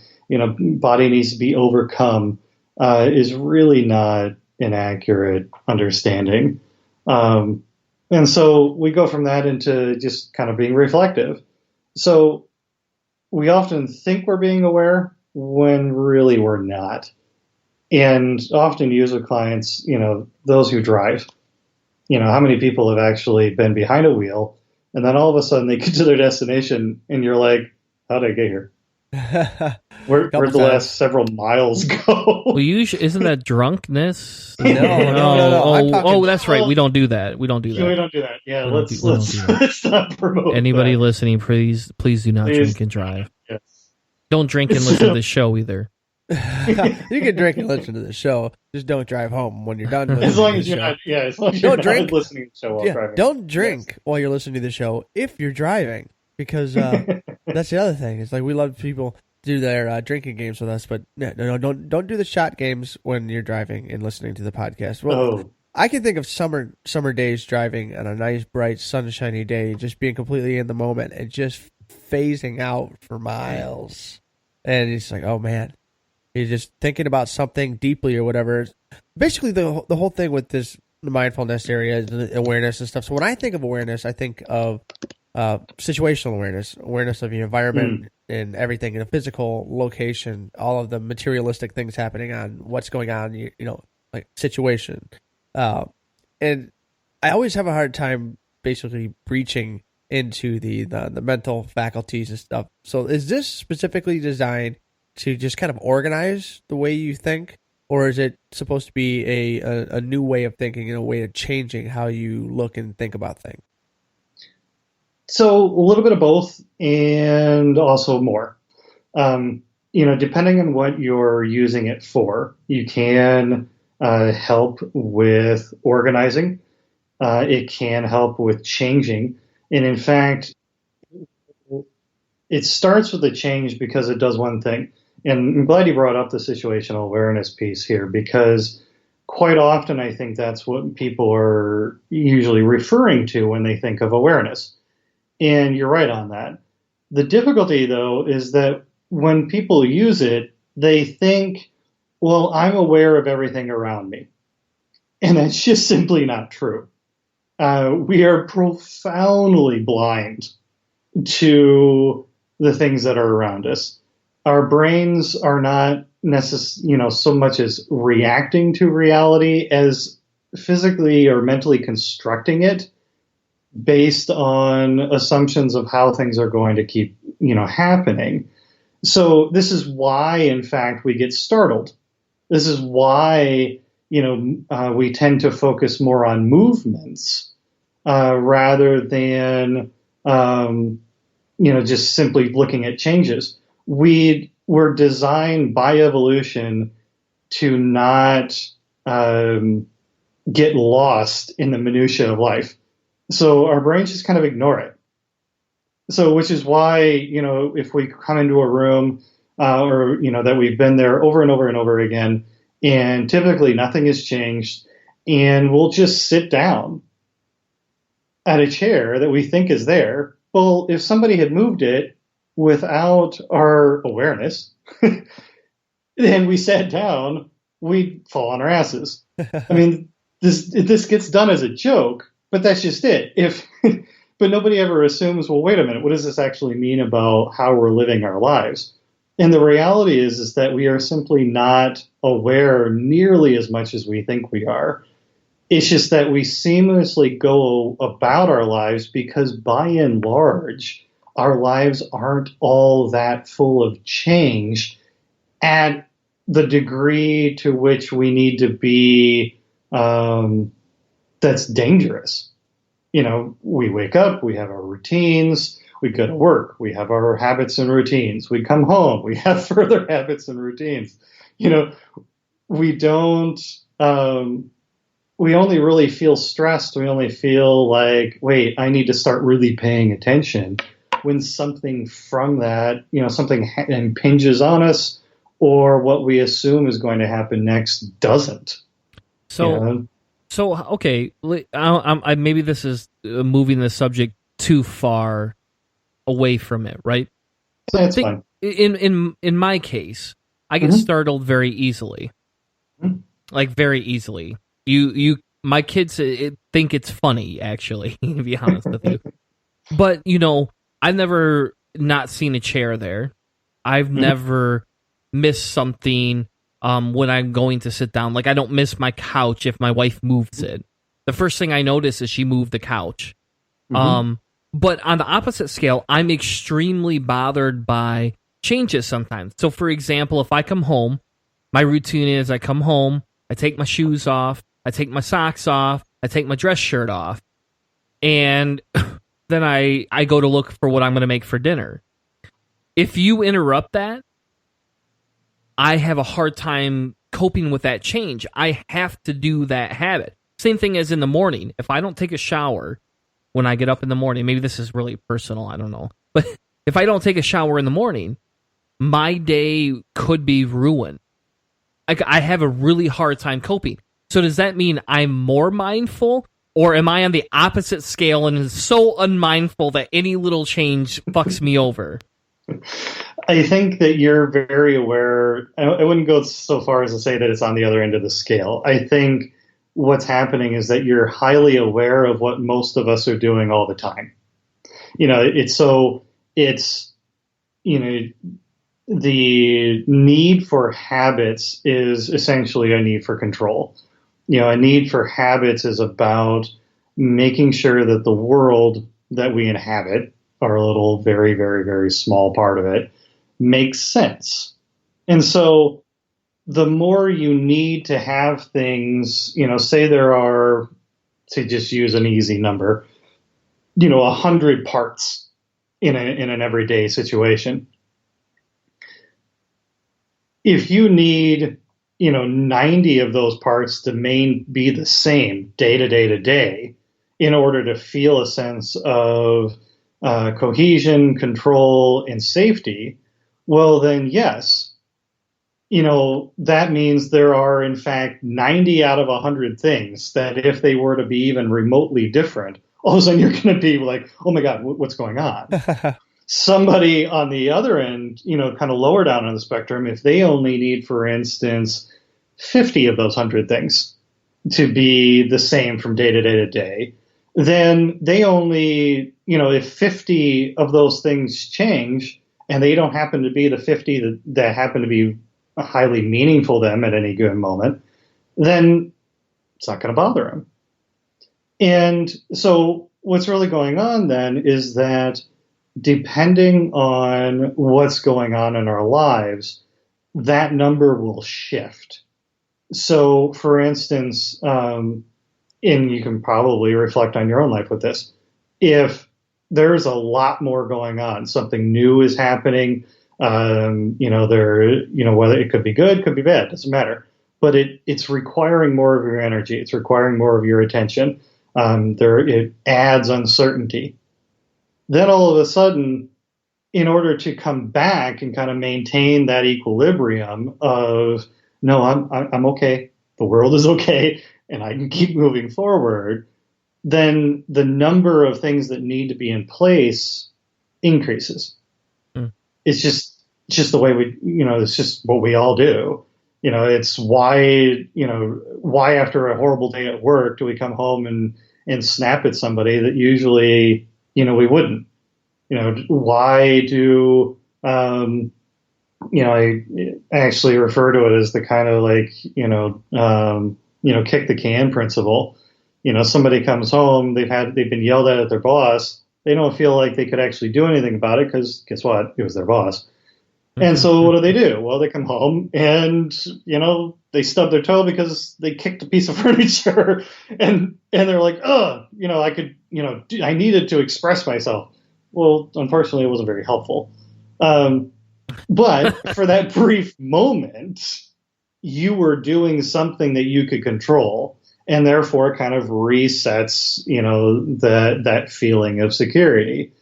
body needs to be overcome, is really not an accurate understanding. And so we go from that into just kind of being reflective. So we often think we're being aware when really we're not. And often use with clients, those who drive. How many people have actually been behind a wheel, and then all of a sudden they get to their destination and you're like, how did I get here? Where'd the last several miles go? Well, isn't that drunkenness? No. That's right. We don't do that. We don't do that. We don't do that. Yeah, let's not promote anybody that. Listening, please do not drink and drive. Yes. Don't drink and listen to the show either. You can drink and listen to the show. Just don't drive home when you're done. As long as you're not listening to the show while driving. Don't drink while you're listening to the show if you're driving, because that's the other thing. It's like we love people do their drinking games with us, but no, don't do the shot games when you're driving and listening to the podcast. Well, I can think of summer days driving on a nice, bright, sunshiny day, just being completely in the moment and just phasing out for miles. And it's like, oh man. You're just thinking about something deeply or whatever. Basically, the whole thing with the mindfulness area is awareness and stuff. So when I think of awareness, I think of situational awareness of the environment and everything in a physical location, all of the materialistic things happening on what's going on, like situation. And I always have a hard time basically breaching into the mental faculties and stuff. So is this specifically designed to just kind of organize the way you think, or is it supposed to be a new way of thinking and a way of changing how you look and think about things? So a little bit of both, and also more. Depending on what you're using it for, you can help with organizing. It can help with changing, and in fact, it starts with the change because it does one thing. And I'm glad you brought up the situational awareness piece here, because quite often I think that's what people are usually referring to when they think of awareness. And you're right on that. The difficulty, though, is that when people use it, they think, well, I'm aware of everything around me. And that's just simply not true. We are profoundly blind to the things that are around us. Our brains are not so much as reacting to reality as physically or mentally constructing it based on assumptions of how things are going to keep, happening. So this is why, in fact, we get startled. This is why, we tend to focus more on movements rather than, just simply looking at changes. We're designed by evolution to not get lost in the minutia of life. So our brains just kind of ignore it. So, which is why, if we come into a room or, that we've been there over and over and over again, and typically nothing has changed, and we'll just sit down at a chair that we think is there. Well, if somebody had moved it without our awareness, then we sat down, we'd fall on our asses. I mean, this gets done as a joke, but that's just it. But nobody ever assumes, well, wait a minute, what does this actually mean about how we're living our lives? And the reality is that we are simply not aware nearly as much as we think we are. It's just that we seamlessly go about our lives because by and large, our lives aren't all that full of change at the degree to which we need to be that's dangerous. We wake up, we have our routines, we go to work, we have our habits and routines, we come home, we have further habits and routines. We don't, we only really feel stressed. We only feel like, wait, I need to start really paying attention when something from that, something impinges on us or what we assume is going to happen next doesn't. So, okay, maybe this is moving the subject too far away from it, right? That's fine. In my case, I get startled very easily, like very easily. My kids think it's funny, actually, to be honest with you. But I've never not seen a chair there. I've never missed something. When I'm going to sit down, like I don't miss my couch if my wife moves it. The first thing I notice is she moved the couch. But on the opposite scale, I'm extremely bothered by changes sometimes. So for example, if I come home, my routine is I come home, I take my shoes off, I take my socks off, I take my dress shirt off, and then I go to look for what I'm going to make for dinner. If you interrupt that, I have a hard time coping with that change. I have to do that habit. Same thing as in the morning. If I don't take a shower when I get up in the morning, maybe this is really personal, I don't know. But if I don't take a shower in the morning, my day could be ruined. I have a really hard time coping. So does that mean I'm more mindful, or am I on the opposite scale and so unmindful that any little change fucks me over? I think that you're very aware. I wouldn't go so far as to say that it's on the other end of the scale. I think what's happening is that you're highly aware of what most of us are doing all the time. The need for habits is essentially a need for control. A need for habits is about making sure that the world that we inhabit, our little very, very, very small part of it, makes sense. And so the more you need to have things, say there are, to just use an easy number, 100 parts in an everyday situation. If you need, 90 of those parts to be the same day to day to day in order to feel a sense of cohesion, control, and safety, well, then yes, that means there are, in fact, 90 out of 100 things that if they were to be even remotely different, all of a sudden you're going to be like, oh my God, what's going on? Somebody on the other end, kind of lower down on the spectrum, if they only need, for instance, 50 of those 100 things to be the same from day to day to day, then they only, if 50 of those things change and they don't happen to be the 50 that happen to be highly meaningful to them at any given moment, then it's not going to bother them. And so what's really going on then is that depending on what's going on in our lives, that number will shift. So, for instance, and you can probably reflect on your own life with this, if there's a lot more going on, something new is happening, whether it could be good, could be bad, doesn't matter. But it's requiring more of your energy. It's requiring more of your attention. It adds uncertainty. Then all of a sudden, in order to come back and kind of maintain that equilibrium of, no, I'm okay, the world is okay, and I can keep moving forward, then the number of things that need to be in place increases. It's just the way it's just what we all do. It's why after a horrible day at work do we come home and snap at somebody that usually, we wouldn't. Why do, I actually refer to it as the kind of like, kick the can principle. Somebody comes home, they've been yelled at their boss. They don't feel like they could actually do anything about it because guess what? It was their boss. And so what do? Well, they come home and, they stub their toe because they kicked a piece of furniture and they're like, I needed to express myself. Well, unfortunately, it wasn't very helpful. But for that brief moment, you were doing something that you could control and therefore kind of resets, that feeling of security.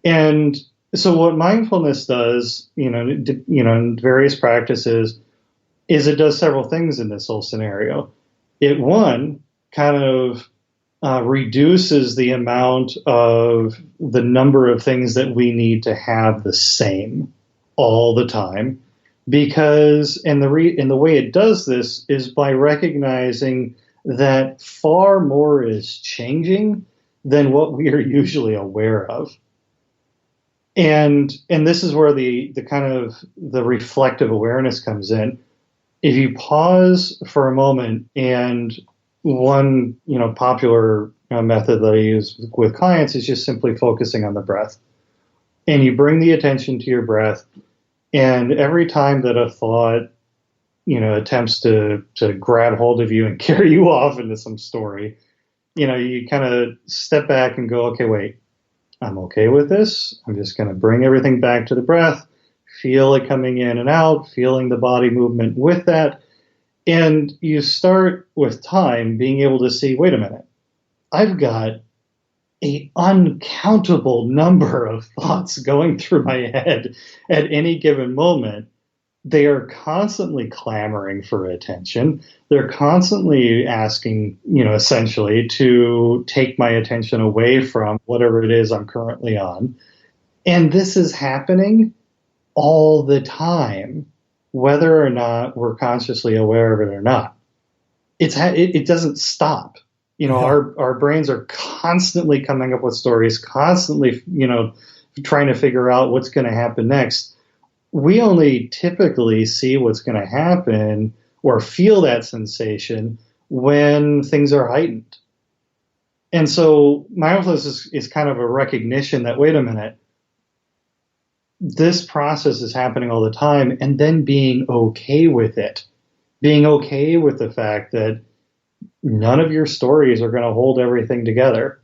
And so what mindfulness does, in various practices, is it does several things in this whole scenario. It, one, kind of reduces the amount of the number of things that we need to have the same all the time, because and the way it does this is by recognizing that far more is changing than what we are usually aware of. And this is where the kind of the reflective awareness comes in. If you pause for a moment, and one popular method that I use with clients is just simply focusing on the breath, and you bring the attention to your breath, and every time that a thought attempts to grab hold of you and carry you off into some story, you kind of step back and go, okay, wait. I'm okay with this. I'm just going to bring everything back to the breath, feel it coming in and out, feeling the body movement with that. And you start with time being able to see, wait a minute, I've got an uncountable number of thoughts going through my head at any given moment. They are constantly clamoring for attention. They're constantly asking, essentially to take my attention away from whatever it is I'm currently on. And this is happening all the time, whether or not we're consciously aware of it or not. It doesn't stop. Our brains are constantly coming up with stories, constantly, trying to figure out what's going to happen next. We only typically see what's going to happen or feel that sensation when things are heightened. And so mindfulness is kind of a recognition that, wait a minute, this process is happening all the time, and then being okay with it, being okay with the fact that none of your stories are going to hold everything together.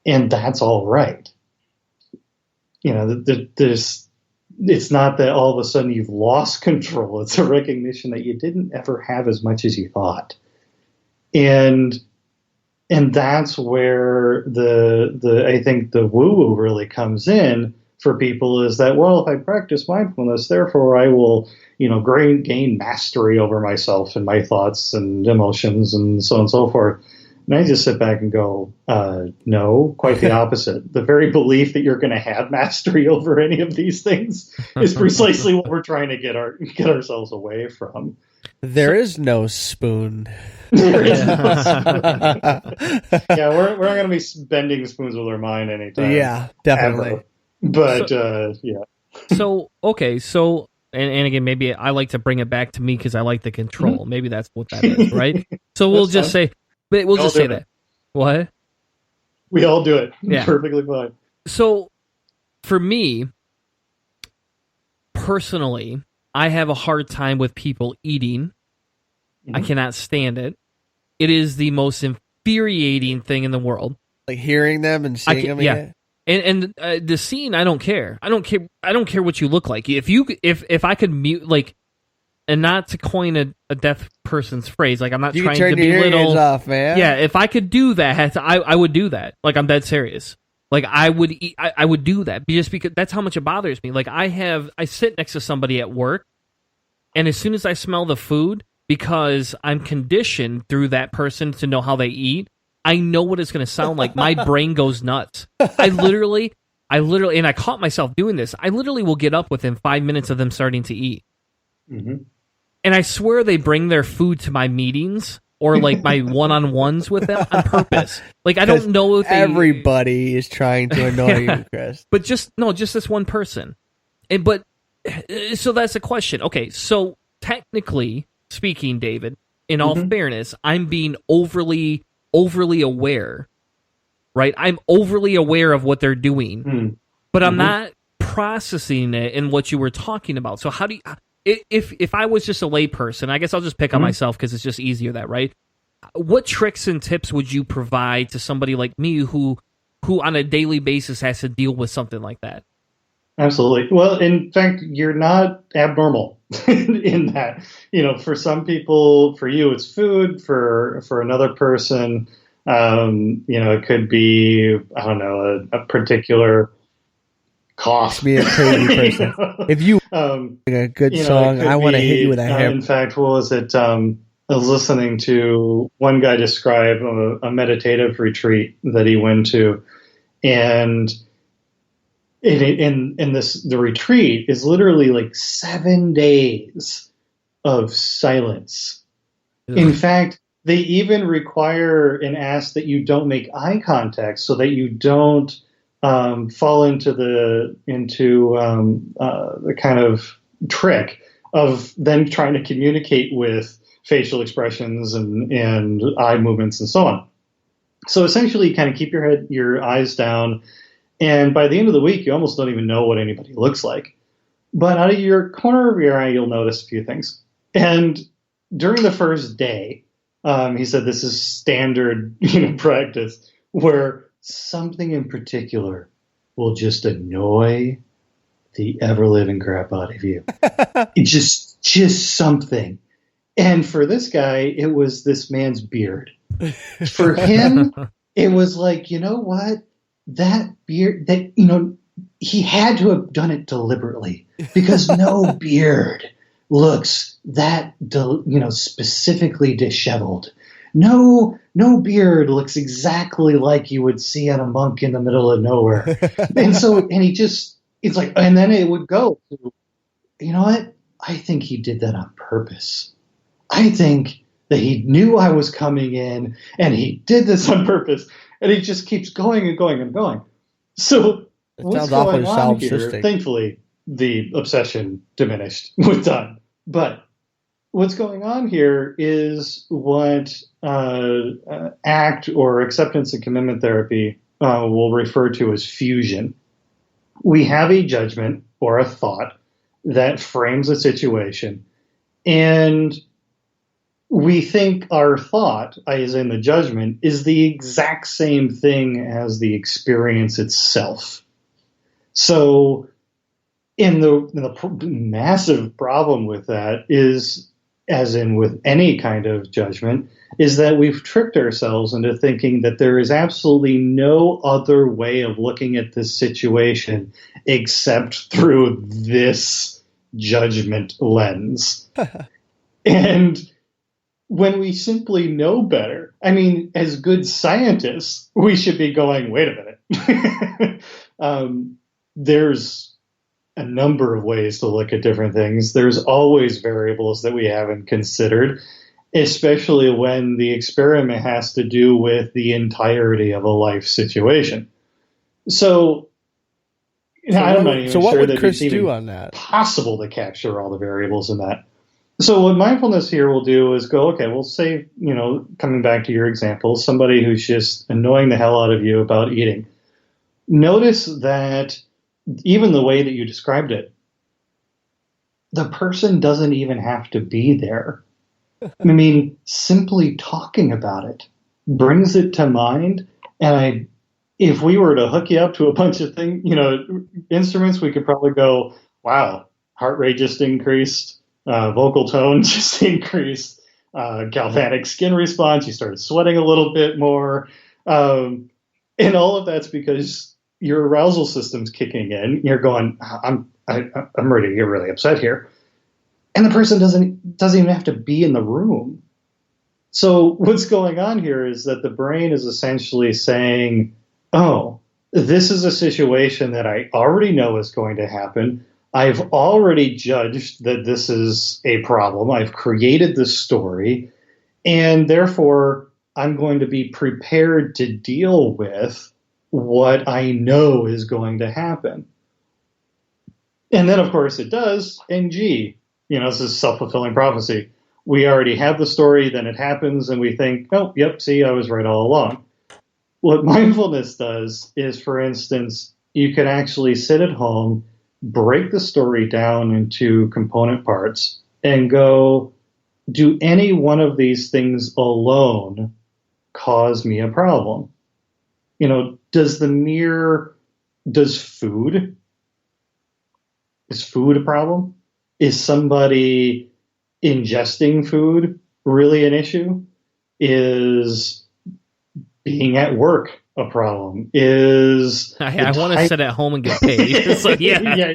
And that's all right. It's not that all of a sudden you've lost control. It's a recognition that you didn't ever have as much as you thought. And that's where I think the woo-woo really comes in, for people is that, well, if I practice mindfulness, therefore I will, gain mastery over myself and my thoughts and emotions and so on and so forth. And I just sit back and go, no, quite the opposite. The very belief that you're going to have mastery over any of these things is precisely what we're trying to get ourselves away from. There is no spoon. There is no spoon. Yeah, we're not going to be bending spoons with our mind anytime. Yeah, definitely. Ever. But yeah. So okay, so and again, maybe I like to bring it back to me because I like the control. Mm-hmm. Maybe that's what that is, right? So we'll just say, but we'll just say that. What? We all do it. Yeah, perfectly fine. So for me, personally, I have a hard time with people eating. Mm-hmm. I cannot stand it. It is the most infuriating thing in the world. Like hearing them and seeing them. Yeah. And the scene, I don't care. I don't care what you look like. If I could mute, like, and not to coin a deaf person's phrase, like I'm not trying to belittle. Off, man. Yeah, if I could do that, I would do that. Like I'm dead serious. Like I would do that just because that's how much it bothers me. Like I sit next to somebody at work, and as soon as I smell the food, because I'm conditioned through that person to know how they eat, I know what it's going to sound like. My brain goes nuts. I literally, and I caught myself doing this. I literally will get up within 5 minutes of them starting to eat. Mm-hmm. And I swear they bring their food to my meetings or like my one-on-ones with them on purpose. Like I don't know if everybody is trying to annoy you, Chris. But just this one person. So that's the question. Okay, so technically speaking, David, in all fairness, I'm being overly aware, right? I'm overly aware of what they're doing, but I'm not processing it in what you were talking about. So how do you, if I was just a layperson, I guess I'll just pick on myself because it's just easier that, right? What tricks and tips would you provide to somebody like me who on a daily basis has to deal with something like that? Absolutely. Well, in fact, you're not abnormal in that. For some people, for you, it's food. For another person, it could be, I don't know, a particular cough. Be a crazy person. If you a good song, I want to hit you with a hammer. In fact, what was it? I was listening to one guy describe a meditative retreat that he went to, and the retreat is literally like 7 days of silence. Ugh. In fact, they even require and ask that you don't make eye contact so that you don't fall into the kind of trick of then trying to communicate with facial expressions and eye movements and so on. So essentially, you kind of keep your eyes down. And by the end of the week, you almost don't even know what anybody looks like. But out of your corner of your eye, you'll notice a few things. And during the first day, he said this is standard practice, where something in particular will just annoy the ever-living crap out of you. It's just something. And for this guy, it was this man's beard. For him, it was like, you know what? That beard, he had to have done it deliberately, because no beard looks that, specifically disheveled. No beard looks exactly like you would see on a monk in the middle of nowhere. It's like, and then it would go to, you know what? I think he did that on purpose. I think that he knew I was coming in and he did this on purpose. And he just keeps going and going and going. So what's going on here? Thankfully, the obsession diminished with time. But what's going on here is what ACT, or acceptance and commitment therapy, will refer to as fusion. We have a judgment or a thought that frames a situation, and we think our thought, as in the judgment, is the exact same thing as the experience itself. So, the massive problem with that is, as in with any kind of judgment, is that we've tricked ourselves into thinking that there is absolutely no other way of looking at this situation except through this judgment lens. And when we simply know better, I mean, as good scientists, we should be going, wait a minute. There's a number of ways to look at different things. There's always variables that we haven't considered, especially when the experiment has to do with the entirety of a life situation. So I'm not even what sure would that Chris it's do even on that? possible to capture all the variables in that. So what mindfulness here will do is go, okay, we'll say, coming back to your example, somebody who's just annoying the hell out of you about eating. Notice that even the way that you described it, the person doesn't even have to be there. I mean, simply talking about it brings it to mind. And if we were to hook you up to a bunch of instruments, we could probably go, wow, heart rate just increased, vocal tone just increased, galvanic skin response, you started sweating a little bit more. And all of that's because your arousal system's kicking in. You're going, I'm ready to get really upset here. And the person doesn't even have to be in the room. So what's going on here is that the brain is essentially saying, oh, this is a situation that I already know is going to happen. I've already judged that this is a problem. I've created this story, and therefore I'm going to be prepared to deal with what I know is going to happen. And then, of course, it does. And gee, this is self-fulfilling prophecy. We already have the story, then it happens, and we think, oh, yep, see, I was right all along. What mindfulness does is, for instance, you can actually sit at home, break the story down into component parts, and go, do any one of these things alone cause me a problem? Is food a problem? Is somebody ingesting food really an issue? Is being at work a problem? I want to sit at home and get paid. So yeah.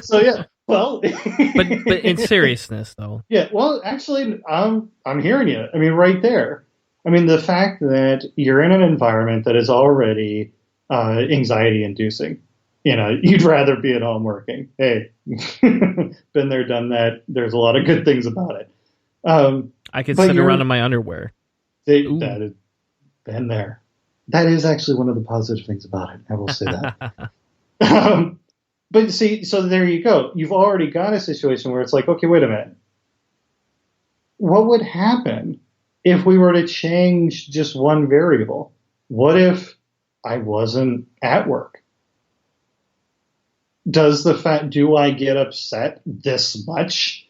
So yeah. Well, but in seriousness though. Yeah. Well, actually, I'm hearing you. I mean, right there. I mean, the fact that you're in an environment that is already anxiety inducing. You'd rather be at home working. Hey, been there, done that. There's a lot of good things about it. I could sit around in my underwear. That is, been there. That is actually one of the positive things about it. I will say that. But see, so there you go. You've already got a situation where it's like, okay, wait a minute. What would happen if we were to change just one variable? What if I wasn't at work? Do I get upset this much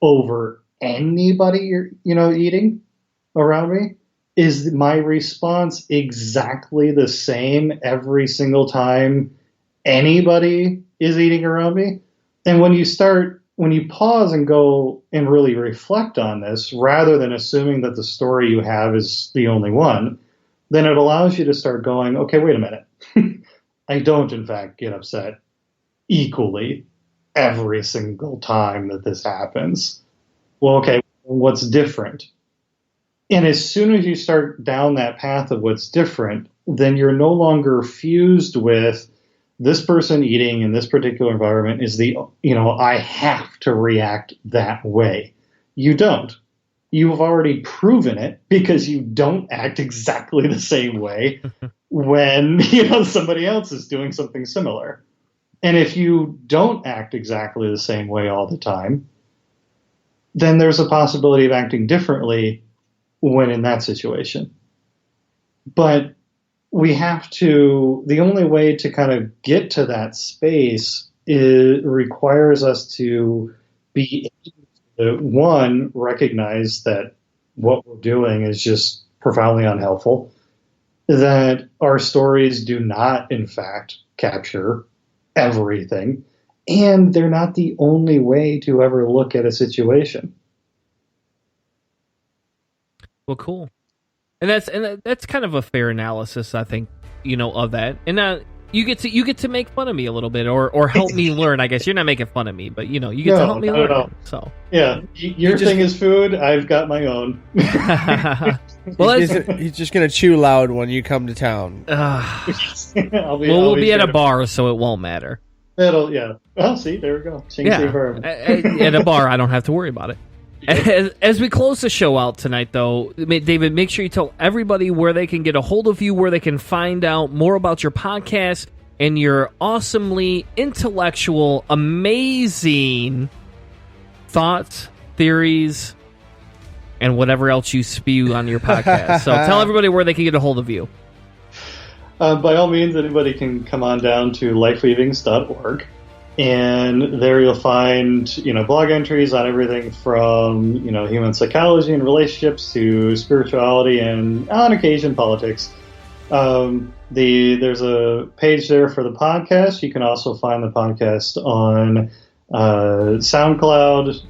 over anybody eating around me? Is my response exactly the same every single time anybody is eating around me? And when you pause and go and really reflect on this, rather than assuming that the story you have is the only one, then it allows you to start going, okay, wait a minute. I don't, in fact, get upset equally every single time that this happens. Well, okay, what's different? And as soon as you start down that path of what's different, then you're no longer fused with this person eating in this particular environment is I have to react that way. You don't. You've already proven it because you don't act exactly the same way when somebody else is doing something similar. And if you don't act exactly the same way all the time, then there's a possibility of acting differently when in that situation. But the only way to kind of get to that space requires us to be able to, one, recognize that what we're doing is just profoundly unhelpful, that our stories do not, in fact, capture everything, and they're not the only way to ever look at a situation. Well, cool. And that's kind of a fair analysis, I think, of that. And you get to make fun of me a little bit, or help me learn. I guess you're not making fun of me, but you get to help me learn. So yeah, your thing is food. I've got my own. Well, he's just gonna chew loud when you come to town. We'll be at a bar, so it won't matter. Well, see, there we go. At a bar, I don't have to worry about it. As we close the show out tonight, though, David, make sure you tell everybody where they can get a hold of you, where they can find out more about your podcast and your awesomely intellectual, amazing thoughts, theories, and whatever else you spew on your podcast. So tell everybody where they can get a hold of you. By all means, anybody can come on down to lifeweavings.org. And there you'll find, blog entries on everything from, human psychology and relationships to spirituality and, on occasion, politics. There's a page there for the podcast. You can also find the podcast on SoundCloud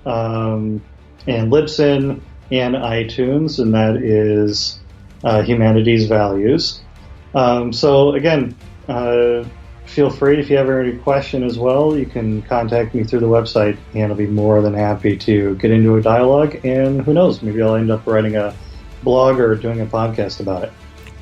and Libsyn and iTunes, and that is Humanities Values. So, again, feel free, if you have any question as well, you can contact me through the website, and I'll be more than happy to get into a dialogue, and who knows, maybe I'll end up writing a blog or doing a podcast about it.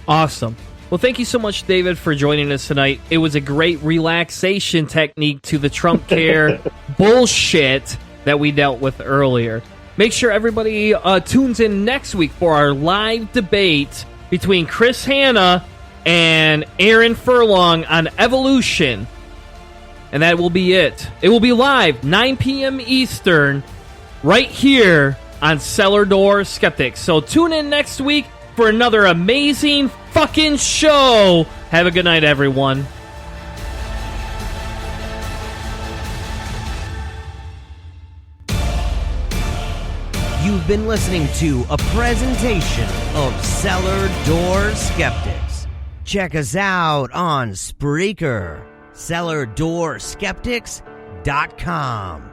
Awesome. Well, thank you so much, David, for joining us tonight. It was a great relaxation technique to the Trumpcare bullshit that we dealt with earlier. Make sure everybody tunes in next week for our live debate between Chris Hanna and Aaron Furlong on evolution. And that will be it. It will be live, 9 p.m. Eastern, right here on Cellar Door Skeptics. So tune in next week for another amazing fucking show. Have a good night, everyone. You've been listening to a presentation of Cellar Door Skeptics. Check us out on Spreaker, cellardoorskeptics.com.